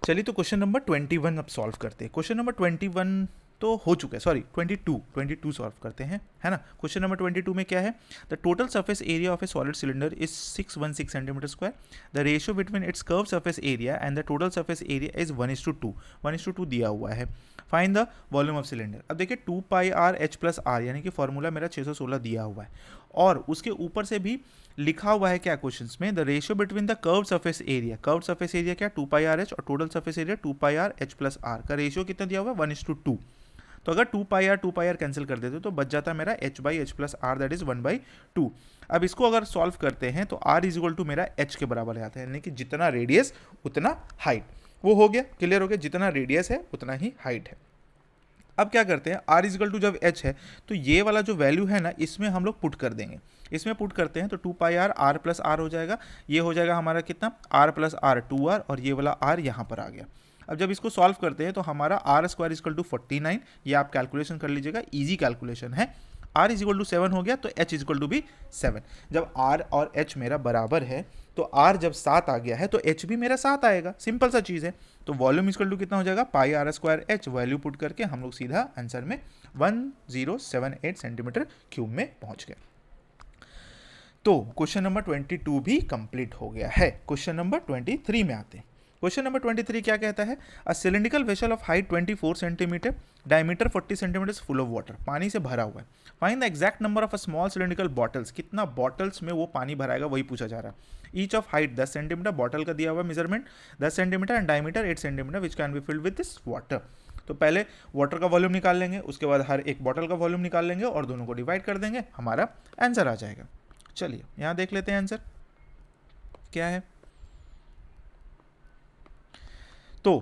चलिए तो क्वेश्चन नंबर 21 अब सॉल्व करते हैं। क्वेश्चन नंबर 21 तो हो चुका है, सॉरी 22 सॉल्व करते हैं, है ना। क्वेश्चन नंबर 22 में क्या है, the total surface area of a solid cylinder is 616 centimetre square, the ratio between its curve surface area and the total surface area is 1:2 दिया हुआ है। Find the volume of cylinder. अब देखिए 2 pi R H plus are, यानी कि formula मेरा 616 दिया हुआ है, और उसके ऊपर से भी लिखा हुआ है क्या क्वेश्चंस में, the ratio between the curve surface area. Curve surface area क्या 2 पाई आर एच, और total surface area 2 pi R H plus R का रेशियो कितना दिया हुआ है 1:2। तो अगर 2 पाई आर कैंसिल कर देते तो बच जाता है मेरा h by H plus R, that is 1/2। अब इसको अगर सॉल्व करते हैं तो r इज इक्वल टू मेरा h के बराबर आता है, यानी कि जितना रेडियस उतना हाइट, वो हो गया, क्लियर हो गया, जितना रेडियस है उतना ही हाइट है। अब क्या करते हैं, r इज इक्वल टू जब h है तो ये वाला जो वैल्यू है ना इसमें हम लोग पुट कर देंगे, इसमें पुट करते हैं तो 2 pi are are plus are हो जाएगा, ये हो जाएगा हमारा कितना r प्लस आर 2r, और ये वाला r यहाँ पर आ गया। अब जब इसको सॉल्व करते हैं तो हमारा आर स्क्वायर इजकल टू 49, ये आप कैलकुलेशन कर लीजिएगा, ईजी कैलकुलेशन है। r इज इक्वल टू 7 हो गया तो h इज इक्वल टू भी 7। जब r और h मेरा बराबर है तो r जब 7 आ गया है तो h भी मेरा 7 आएगा, सिंपल सा चीज़ है। तो वॉल्यूम इक्वल टू कितना हो जाएगा, pi R square h, value put करके हम लोग सीधा आंसर में 1078 सेंटीमीटर क्यूब में पहुंच गए। तो क्वेश्चन नंबर 22 भी कंप्लीट हो गया है। क्वेश्चन नंबर 23 में आते हैं। क्वेश्चन नंबर 23 क्या कहता है, a cylindrical vessel of height 24 centimetre, diameter 40 centimetre, full of water, पानी से भरा हुआ है। Find the exact number of a small cylindrical bottles, कितना बॉटल्स में वो पानी भराएगा वही पूछा जा रहा है। Each of height 10 centimetre, bottle का दिया हुआ measurement 10 centimetre and diameter 8 centimetre which can be filled with this water. तो पहले वाटर का वॉल्यूम निकाल लेंगे, उसके बाद हर एक बॉटल का वॉल्यूम निकाल लेंगे और दोनों को डिवाइड कर देंगे, हमारा आंसर आ जाएगा। चलिए यहाँ देख लेते हैं आंसर क्या है। तो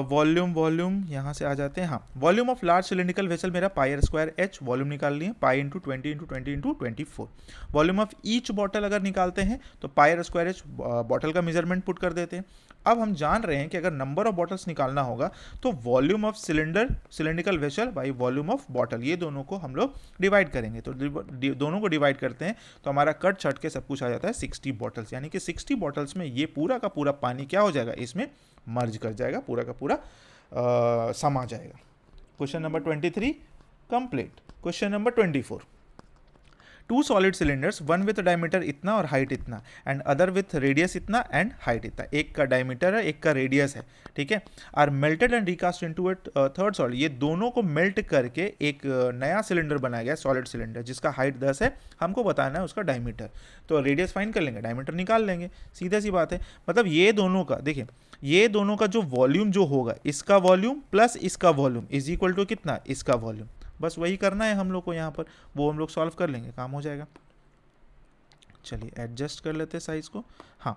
वॉल्यूम यहाँ से आ जाते हैं। हाँ, volume of large cylindrical vessel मेरा पाई आर स्क्वायर एच, वॉल्यूम निकाल लिए pi into 20 into 20 into 24। Volume of each bottle अगर निकालते हैं तो pi R square H bottle का मेजरमेंट पुट कर देते हैं। अब हम जान रहे हैं कि अगर नंबर ऑफ बॉटल्स निकालना होगा तो volume of cylindrical vessel by volume of bottle, ये दोनों को हम लोग डिवाइड करेंगे। तो दोनों को डिवाइड करते हैं तो हमारा कट छट के सब कुछ आ जाता है 60 बॉटल्स, यानी कि 60 बॉटल्स में ये पूरा का पूरा पानी क्या हो जाएगा, इसमें मर्ज कर जाएगा, पूरा का पूरा समा जाएगा। Question number 23 complete. Question number 24, two solid cylinders, one with diameter इतना और हाइट इतना एंड अदर विथ रेडियस इतना एंड हाइट इतना, एक का डायमीटर है एक का रेडियस है, ठीक है, are melted and recast into it third solid, ये दोनों को मेल्ट करके एक नया सिलेंडर बनाया गया सॉलिड सिलेंडर जिसका हाइट 10 है, हमको बताना है उसका डायमीटर। तो रेडियस फाइंड कर लेंगे, डायमीटर निकाल लेंगे, सीधा सी बात है। मतलब ये दोनों का देखिए, ये दोनों का जो वॉल्यूम जो होगा, इसका वॉल्यूम प्लस इसका वॉल्यूम इज इक्वल टू कितना, इसका वॉल्यूम, बस वही करना है हम लोग को यहाँ पर, वो हम लोग सॉल्व कर लेंगे, काम हो जाएगा। चलिए एडजस्ट कर लेते हैं साइज को। हाँ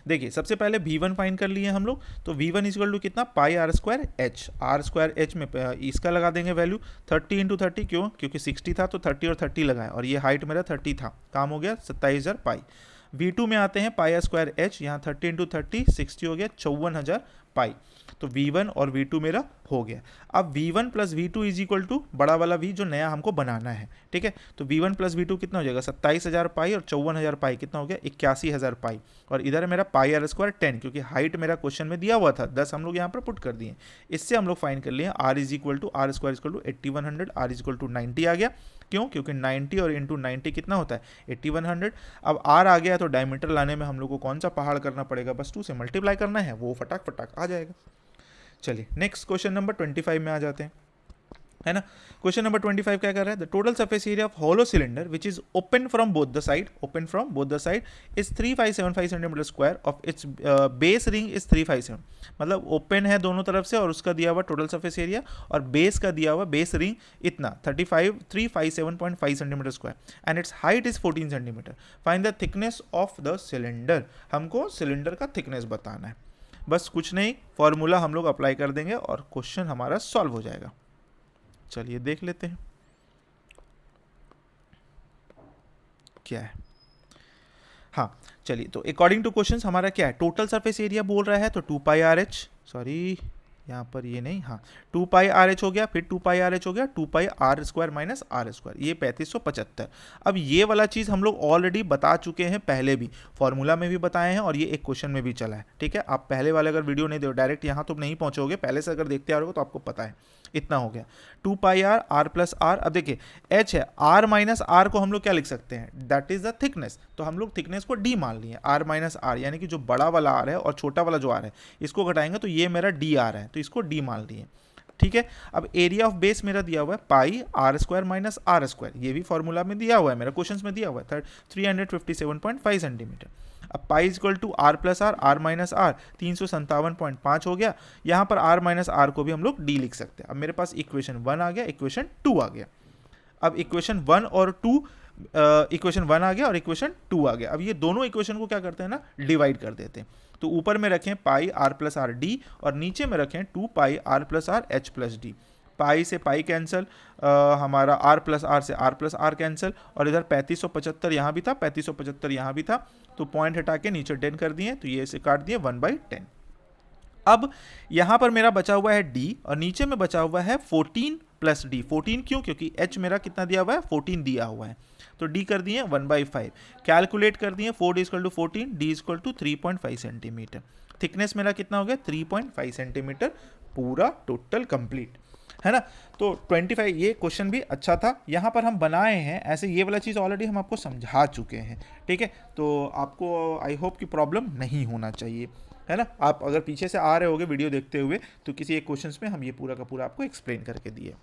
देखिए, सबसे पहले v1 फाइंड कर लिए हम लोग, तो v1 इक्वल टू कितना, pi R square H, R square H में इसका लगा देंगे वैल्यू 30 इंटू 30, क्यों, क्योंकि 60 था तो 30 और 30 लगाए और ये हाइट मेरा 30 था, काम हो गया 27,000 पाई। v2 में आते हैं, पाई आर स्क्वायर एच, यहाँ 30 इंटू 30 60 हो गया 54,000 पाई। तो v1 और v2 मेरा हो गया। अब v1 plus v2 is equal to बड़ा वाला v जो नया हमको बनाना है, ठीक है, तो v1 प्लस v2 कितना हो जाएगा, 27,000 पाई और 54,000 पाई कितना हो गया, 81,000 पाई। और इधर मेरा पाई आर स्क्वायर 10, क्योंकि हाइट मेरा क्वेश्चन में दिया हुआ था 10, हम लोग यहाँ पर पुट कर दिए। इससे हम लोग फाइंड कर लिए r is equal to R square equal to 8100, r is equal to 90 आ गया, क्यों, क्योंकि 90 और इंटू 90 कितना होता है 8100। अब r आ गया तो डायमीटर लाने में हम लोग को कौन सा पहाड़ करना पड़ेगा, बस 2 से मल्टीप्लाई करना है, वो फटाक फटाक आ जाएगा। चलिए नेक्स्ट क्वेश्चन नंबर 25 में आ जाते हैं, है ना। क्वेश्चन नंबर 25 क्या कर रहा है, the total surface area of hollow cylinder which is open from both the side, open from both the side is 3575 centimetre square of its base ring is 357, मतलब ओपन है दोनों तरफ से और उसका दिया हुआ टोटल सरफेस एरिया और बेस का दिया हुआ बेस रिंग इतना 357.5 centimetre square and it's height is 14 centimetre. Find the thickness of the cylinder, हमको सिलेंडर का थिकनेस बताना है, बस कुछ नहीं, फॉर्मूला हम लोग अप्लाई कर देंगे और क्वेश्चन हमारा सॉल्व हो जाएगा। चलिए देख लेते हैं क्या है। हाँ चलिए, तो अकॉर्डिंग टू क्वेश्चन हमारा क्या है, टोटल सरफेस एरिया बोल रहा है तो 2 पाई आर एच, सॉरी यहाँ पर ये नहीं, हाँ 2 पाई आर एच हो गया, फिर 2 पाई आर एच हो गया, 2 pi R square minus R square, ये 3575। अब ये वाला चीज़ हम लोग ऑलरेडी बता चुके हैं, पहले भी फॉर्मूला में भी बताए हैं और ये एक क्वेश्चन में भी चला है, ठीक है। आप पहले वाले अगर वीडियो नहीं दो, डायरेक्ट यहाँ तो नहीं पहुँचोगे, पहले से अगर देखते आ रहे हो तो आपको पता है। इतना हो गया 2 pi are, are plus are. अब देखिए एच है, आर माइनस आर को हम लोग क्या लिख सकते हैं, दैट इज द थिकनेस, तो हम लोग थिकनेस को डी मान लिए, आर माइनस आर, यानी कि जो बड़ा वाला आर है और छोटा वाला जो आर है इसको घटाएंगे तो ये मेरा डी आर है, तो इसको डी मान लिए, ठीक है। अब एरिया ऑफ बेस मेरा दिया हुआ है pi R square minus R square, ये भी फॉर्मूला में दिया हुआ है, मेरा क्वेश्चन में दिया हुआ है 357.5 सेंटीमीटर। अब pi equal to R plus R, R minus R 357.5 हो गया, यहाँ पर आर माइनस आर को भी हम लोग डी लिख सकते हैं। अब मेरे पास इक्वेशन 1 आ गया, इक्वेशन 2 आ गया। अब इक्वेशन 1 और 2, इक्वेशन 1 आ गया और इक्वेशन 2 आ गया। अब ये दोनों इक्वेशन को क्या करते हैं ना, डिवाइड कर देते हैं। तो ऊपर में रखें pi R plus R D और नीचे में रखें 2 pi R plus R H plus D. Pi से पाई कैंसिल, हमारा आर प्लस आर से आर प्लस आर कैंसिल, और इधर 3575 यहाँ भी था, 3575 यहाँ भी था, तो पॉइंट हटा के नीचे 10 कर दिए, तो ये इसे काट दिए 1/10। अब यहाँ पर मेरा बचा हुआ है डी और नीचे में बचा हुआ है 14 प्लस डी। 14 क्यों? क्योंकि एच मेरा कितना दिया हुआ है, 14 दिया हुआ है। तो डी कर दिए 1/5, कैलकुलेट कर दिए 4d equal to 14, D equal to 3.5 centimetre. Thickness मेरा कितना हो गया, 3.5 सेंटीमीटर, पूरा टोटल कंप्लीट, है ना। तो 25 ये क्वेश्चन भी अच्छा था। यहाँ पर हम बनाए हैं ऐसे, ये वाला चीज़ ऑलरेडी हम आपको समझा चुके हैं, ठीक है। तो आपको आई होप कि प्रॉब्लम नहीं होना चाहिए, है ना। आप अगर पीछे से आ रहे होगे वीडियो देखते हुए तो किसी एक क्वेश्चन में हम ये पूरा का पूरा आपको एक्सप्लेन करके दिए,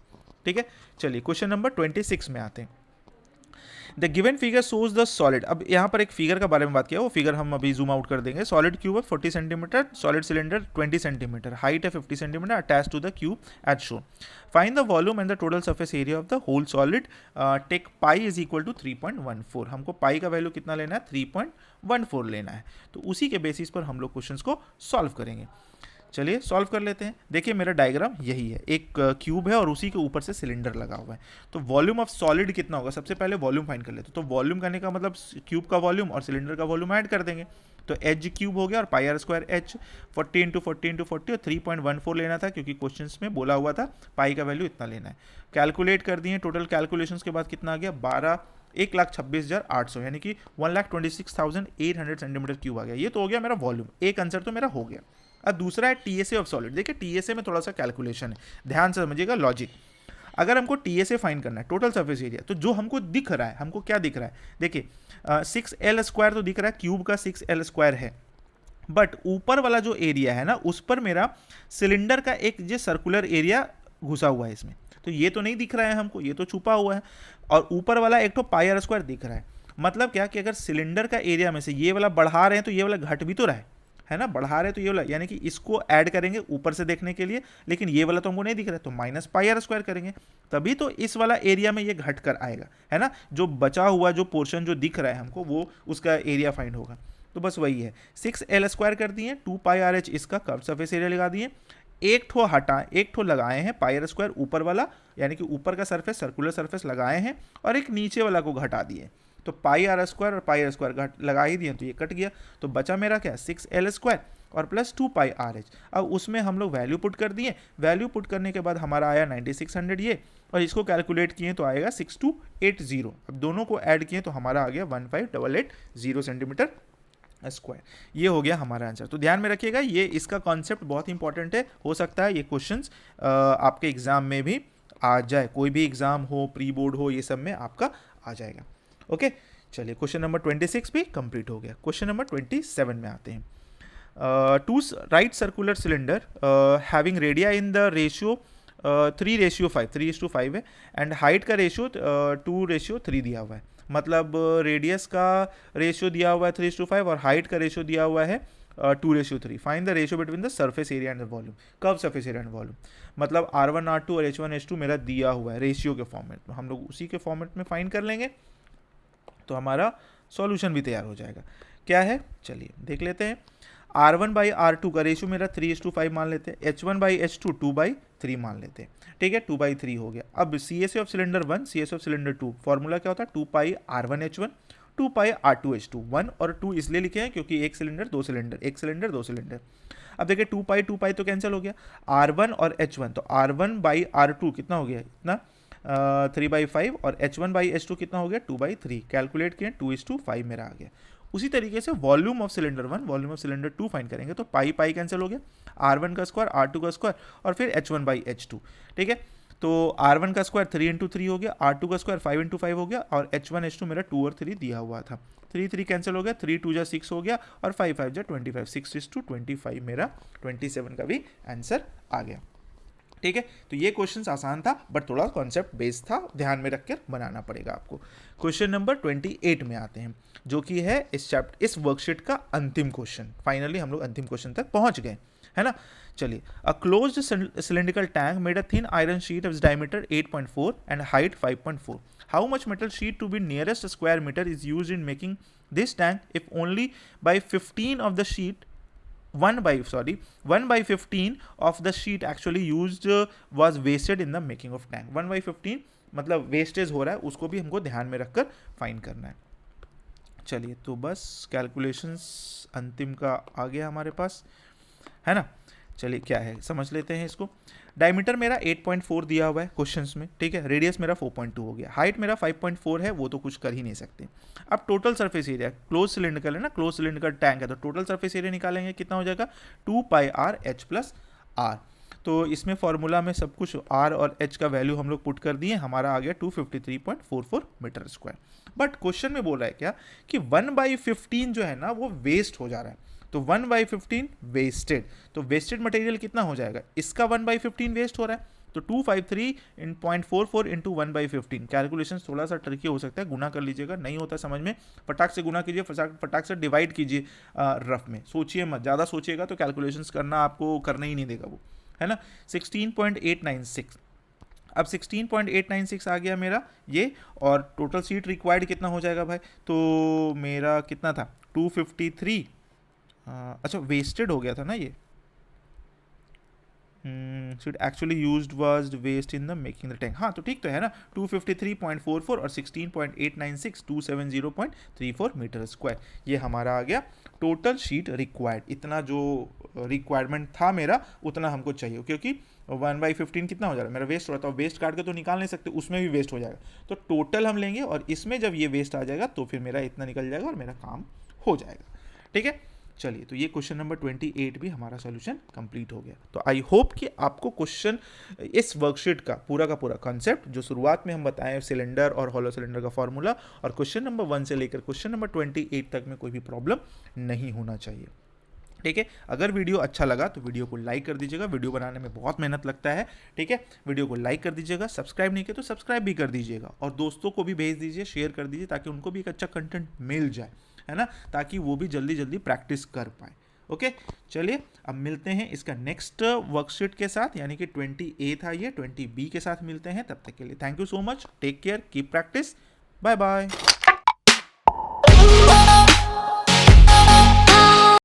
ठीक है। चलिए क्वेश्चन नंबर 26 में आते हैं। The given figure shows the solid. अब यहाँ पर एक फिगर का बारे में बात किया, वो फिगर हम अभी जूम आउट कर देंगे। सॉलिड क्यूब है 40 centimetre, solid cylinder 20 centimetre, height है 50 centimetre, attach to the cube as shown. Find the volume and the total surface area of the whole solid. Take pi is equal to 3.14। हमको पाई का value कितना लेना है, 3.14 लेना है। तो उसी के बेसिस पर हम लोग क्वेश्चन को सॉल्व करेंगे। चलिए सॉल्व कर लेते हैं। देखिए मेरा डायग्राम यही है, एक क्यूब है और उसी के ऊपर से सिलेंडर लगा हुआ है। तो वॉल्यूम ऑफ सॉलिड कितना होगा, सबसे पहले वॉल्यूम फाइंड कर लेते हैं। तो वॉल्यूम करने का मतलब क्यूब का वॉल्यूम और सिलेंडर का वॉल्यूम ऐड कर देंगे। तो एच क्यूब हो गया और pi R square H, 40 into 40 into 40 और 3.14 लेना था क्योंकि क्वेश्चन में बोला हुआ था पाई का वैल्यू इतना लेना है। कैलकुलेट कर दिए, टोटल कैलकुलेशन के बाद कितना आ गया, 1,26,800 यानी कि 1,26,800 सेंटीमीटर क्यूब आ गया। ये तो हो गया मेरा वॉल्यूम, एक आंसर तो मेरा हो गया। अब दूसरा है टीएसए ऑफ सॉलिड। देखिए टीएसए में थोड़ा सा कैलकुलेशन है, ध्यान से समझिएगा लॉजिक। अगर हमको टीएसए फाइंड करना है, टोटल सरफेस एरिया, तो जो हमको दिख रहा है, हमको क्या दिख रहा है, देखिए 6L² तो दिख रहा है, क्यूब का 6L² है, बट ऊपर वाला जो एरिया है ना, उस पर मेरा सिलेंडर का एक जो सर्कुलर एरिया घुसा हुआ है इसमें, तो ये तो नहीं दिख रहा है हमको, ये तो छुपा हुआ है। और ऊपर वाला एक तो पाई आर स्क्वायर दिख रहा है। मतलब क्या कि अगर सिलेंडर का एरिया में से ये वाला बढ़ा रहे हैं तो ये वाला घट भी तो रहा है ना, बढ़ा रहे तो ये वाला, यानी कि इसको ऐड करेंगे ऊपर से देखने के लिए, लेकिन ये वाला तो हमको नहीं दिख रहा है, तो माइनस पाई आर स्क्वायर करेंगे, तभी तो इस वाला एरिया में ये घट कर आएगा, है ना। जो बचा हुआ जो पोर्शन जो दिख रहा है हमको, वो उसका एरिया फाइंड होगा। तो बस वही है, 6L² कर दिए, 2 पाई आर एच इसका कर्व सरफेस एरिया लगा दिए, एक ठो हटा, एक ठो लगाए हैं पाई आर स्क्वायर ऊपर वाला, यानी कि ऊपर का सरफेस सर्कुलर सरफेस लगाए हैं, और एक नीचे वाला को घटा दिए। तो पाई आर स्क्वायर और पाई आर स्क्वायर घट लगा ही दिए, तो ये कट गया। तो बचा मेरा क्या, 6L² और प्लस 2 पाई आर एच। अब उसमें हम लोग वैल्यू पुट कर दिए, वैल्यू पुट करने के बाद हमारा आया 9600 ये, और इसको कैलकुलेट किए तो आएगा 6280। अब दोनों को ऐड किए तो हमारा आ गया 15880 सेंटीमीटर स्क्वायर। ये हो गया हमारा आंसर। तो ध्यान में रखिएगा, ये इसका कॉन्सेप्ट बहुत इंपॉर्टेंट है, हो सकता है ये क्वेश्चंस आपके एग्जाम में भी आ जाए, कोई भी एग्जाम हो, प्री बोर्ड हो, ये सब में आपका आ जाएगा। ओके चलिए क्वेश्चन नंबर 26 भी कंप्लीट हो गया। क्वेश्चन नंबर 27 में आते हैं। Two right circular cylinder having radii in the ratio 3:5, 3:5 है, एंड हाइट का रेशियो 2:3 दिया हुआ है। मतलब रेडियस का रेशियो दिया हुआ है 3:5 और हाइट का रेशियो दिया हुआ है 2:3। Find the ratio between the surface area and the volume, curve surface area and volume. मतलब R1 R2 और H1 H2 मेरा दिया हुआ है रेशियो के फॉर्मेट में, हम लोग उसी के फॉर्मेट में फाइंड कर लेंगे तो हमारा सॉल्यूशन भी तैयार हो जाएगा। क्या है चलिए देख लेते हैं। R1/R2 का रेशियो मेरा 3:5 मान लेते हैं, H1/H2 2/3 मान लेते हैं, ठीक है 2/3 हो गया। अब CSA of cylinder 1, CSA of cylinder 2, formula क्या होता है 2 पाई R1H1 2 पाई R2H2। 1 और 2 इसलिए लिखे हैं क्योंकि एक सिलेंडर दो सिलेंडर, एक सिलेंडर दो सिलेंडर। अब देखिए 2 पाई तो कैंसिल हो गया, R1 और H1, तो R1/R2 कितना हो गया, इतना 3/5, और H1/H2 कितना हो गया 2/3। कैलकुलेट किए 2:5 मेरा आ गया। उसी तरीके से volume of cylinder 1, volume of cylinder 2 find करेंगे तो पाई कैंसिल हो गया, R1 का स्क्वायर R2 का स्क्वायर और फिर H1/H2, ठीक है। तो R1 का स्क्वायर 3 इंटू 3 हो गया, R2 का स्क्वायर 5 इंटू 5 हो गया, और H1 H2 मेरा 2 और 3 दिया हुआ था। 3 कैंसिल हो गया, 3 2 6 हो गया, और 5 5 25, 6:25 मेरा 27 का भी आंसर आ गया, ठीक है। तो ये क्वेश्चन आसान था बट थोड़ा कॉन्सेप्ट बेस्ड था, ध्यान में रखकर बनाना पड़ेगा आपको। क्वेश्चन नंबर 28 में आते हैं, जो कि है इस वर्कशीट का अंतिम क्वेश्चन। फाइनली हम लोग अंतिम क्वेश्चन तक पहुंच गए, है ना। चलिए, a closed cylindrical tank made a thin iron sheet of diameter 8.4 and height 5.4. How much metal sheet to be nearest square metre is used in making this tank if only by 15 of the sheet 1/15 of the sheet actually used was wasted in the making of tank. 1/15 मतलब wastage हो रहा है, उसको भी हमको ध्यान में रखकर फाइंड करना है। चलिए तो बस कैलकुलेशंस अंतिम का आ गया हमारे पास, है ना। चलिए क्या है समझ लेते हैं इसको। डायमीटर मेरा 8.4 दिया हुआ है क्वेश्चंस में, ठीक है। रेडियस मेरा 4.2 हो गया, हाइट मेरा 5.4 है, वो तो कुछ कर ही नहीं सकते। अब total surface area, close cylinder का लेना, क्लोज सिलेंडर का टैंक है तो टोटल सरफेस एरिया निकालेंगे, कितना हो जाएगा 2πr/h+r। तो इसमें फॉर्मूला में सब कुछ r और h का वैल्यू हम लोग पुट कर दिए, हमारा आ गया 253.44 मीटर स्क्वायर। बट क्वेश्चन में बोल रहा है क्या कि 1/15 जो है ना वो वेस्ट हो जा रहा है, तो 1/15 वेस्टेड, तो वेस्टेड मटेरियल कितना हो जाएगा, इसका 1/15 वेस्ट हो रहा है, तो 253.44 इंटू 1/15। कैलकुलेशन थोड़ा सा ट्रिकी हो सकता है, गुना कर लीजिएगा, नहीं होता समझ में फटाक से गुना कीजिए, फटाक से डिवाइड कीजिए, रफ में सोचिए मत, ज़्यादा सोचिएगा तो कैलकुलेशंस करना आपको करना ही नहीं देगा वो, है ना। 16.896, अब 16.896 आ गया मेरा ये, और टोटल सीट रिक्वायर्ड कितना हो जाएगा भाई, तो मेरा कितना था 253, अच्छा वेस्टेड हो गया था ना ये, should actually used was waste in the making the tank, हाँ तो ठीक तो है ना, 253.44 और 16.896 270.34 मीटर स्क्वायर, ये हमारा आ गया टोटल शीट रिक्वायर्ड। इतना जो रिक्वायरमेंट था मेरा उतना हमको चाहिए, क्योंकि 1/15 कितना हो जा रहा है मेरा वेस्ट हो रहा था, वेस्ट काट के तो निकाल नहीं सकते, उसमें भी वेस्ट हो जाएगा, तो टोटल हम लेंगे और इसमें जब ये वेस्ट आ जाएगा तो फिर मेरा इतना निकल जाएगा और मेरा काम हो जाएगा, ठीक है। चलिए तो ये क्वेश्चन नंबर 28 भी हमारा सॉल्यूशन कंप्लीट हो गया। तो आई होप कि आपको क्वेश्चन इस वर्कशीट का पूरा कॉन्सेप्ट जो शुरुआत में हम बताएं, सिलेंडर और हॉलो सिलेंडर का फॉर्मूला, और क्वेश्चन नंबर 1 से लेकर क्वेश्चन नंबर 28 तक में कोई भी प्रॉब्लम नहीं होना चाहिए, ठीक है। अगर वीडियो अच्छा लगा तो वीडियो को लाइक कर दीजिएगा, वीडियो बनाने में बहुत मेहनत लगता है, ठीक है। वीडियो को लाइक कर दीजिएगा, सब्सक्राइब नहीं किया तो सब्सक्राइब भी कर दीजिएगा, और दोस्तों को भी भेज दीजिए, शेयर कर दीजिए, ताकि उनको भी एक अच्छा कंटेंट मिल जाए, है ना, ताकि वो भी जल्दी जल्दी प्रैक्टिस कर पाए। ओके चलिए अब मिलते हैं इसका नेक्स्ट वर्कशीट के साथ, यानी कि 20A था ये, 20B के साथ मिलते हैं। तब तक के लिए thank you so much, take care, keep practice, bye bye.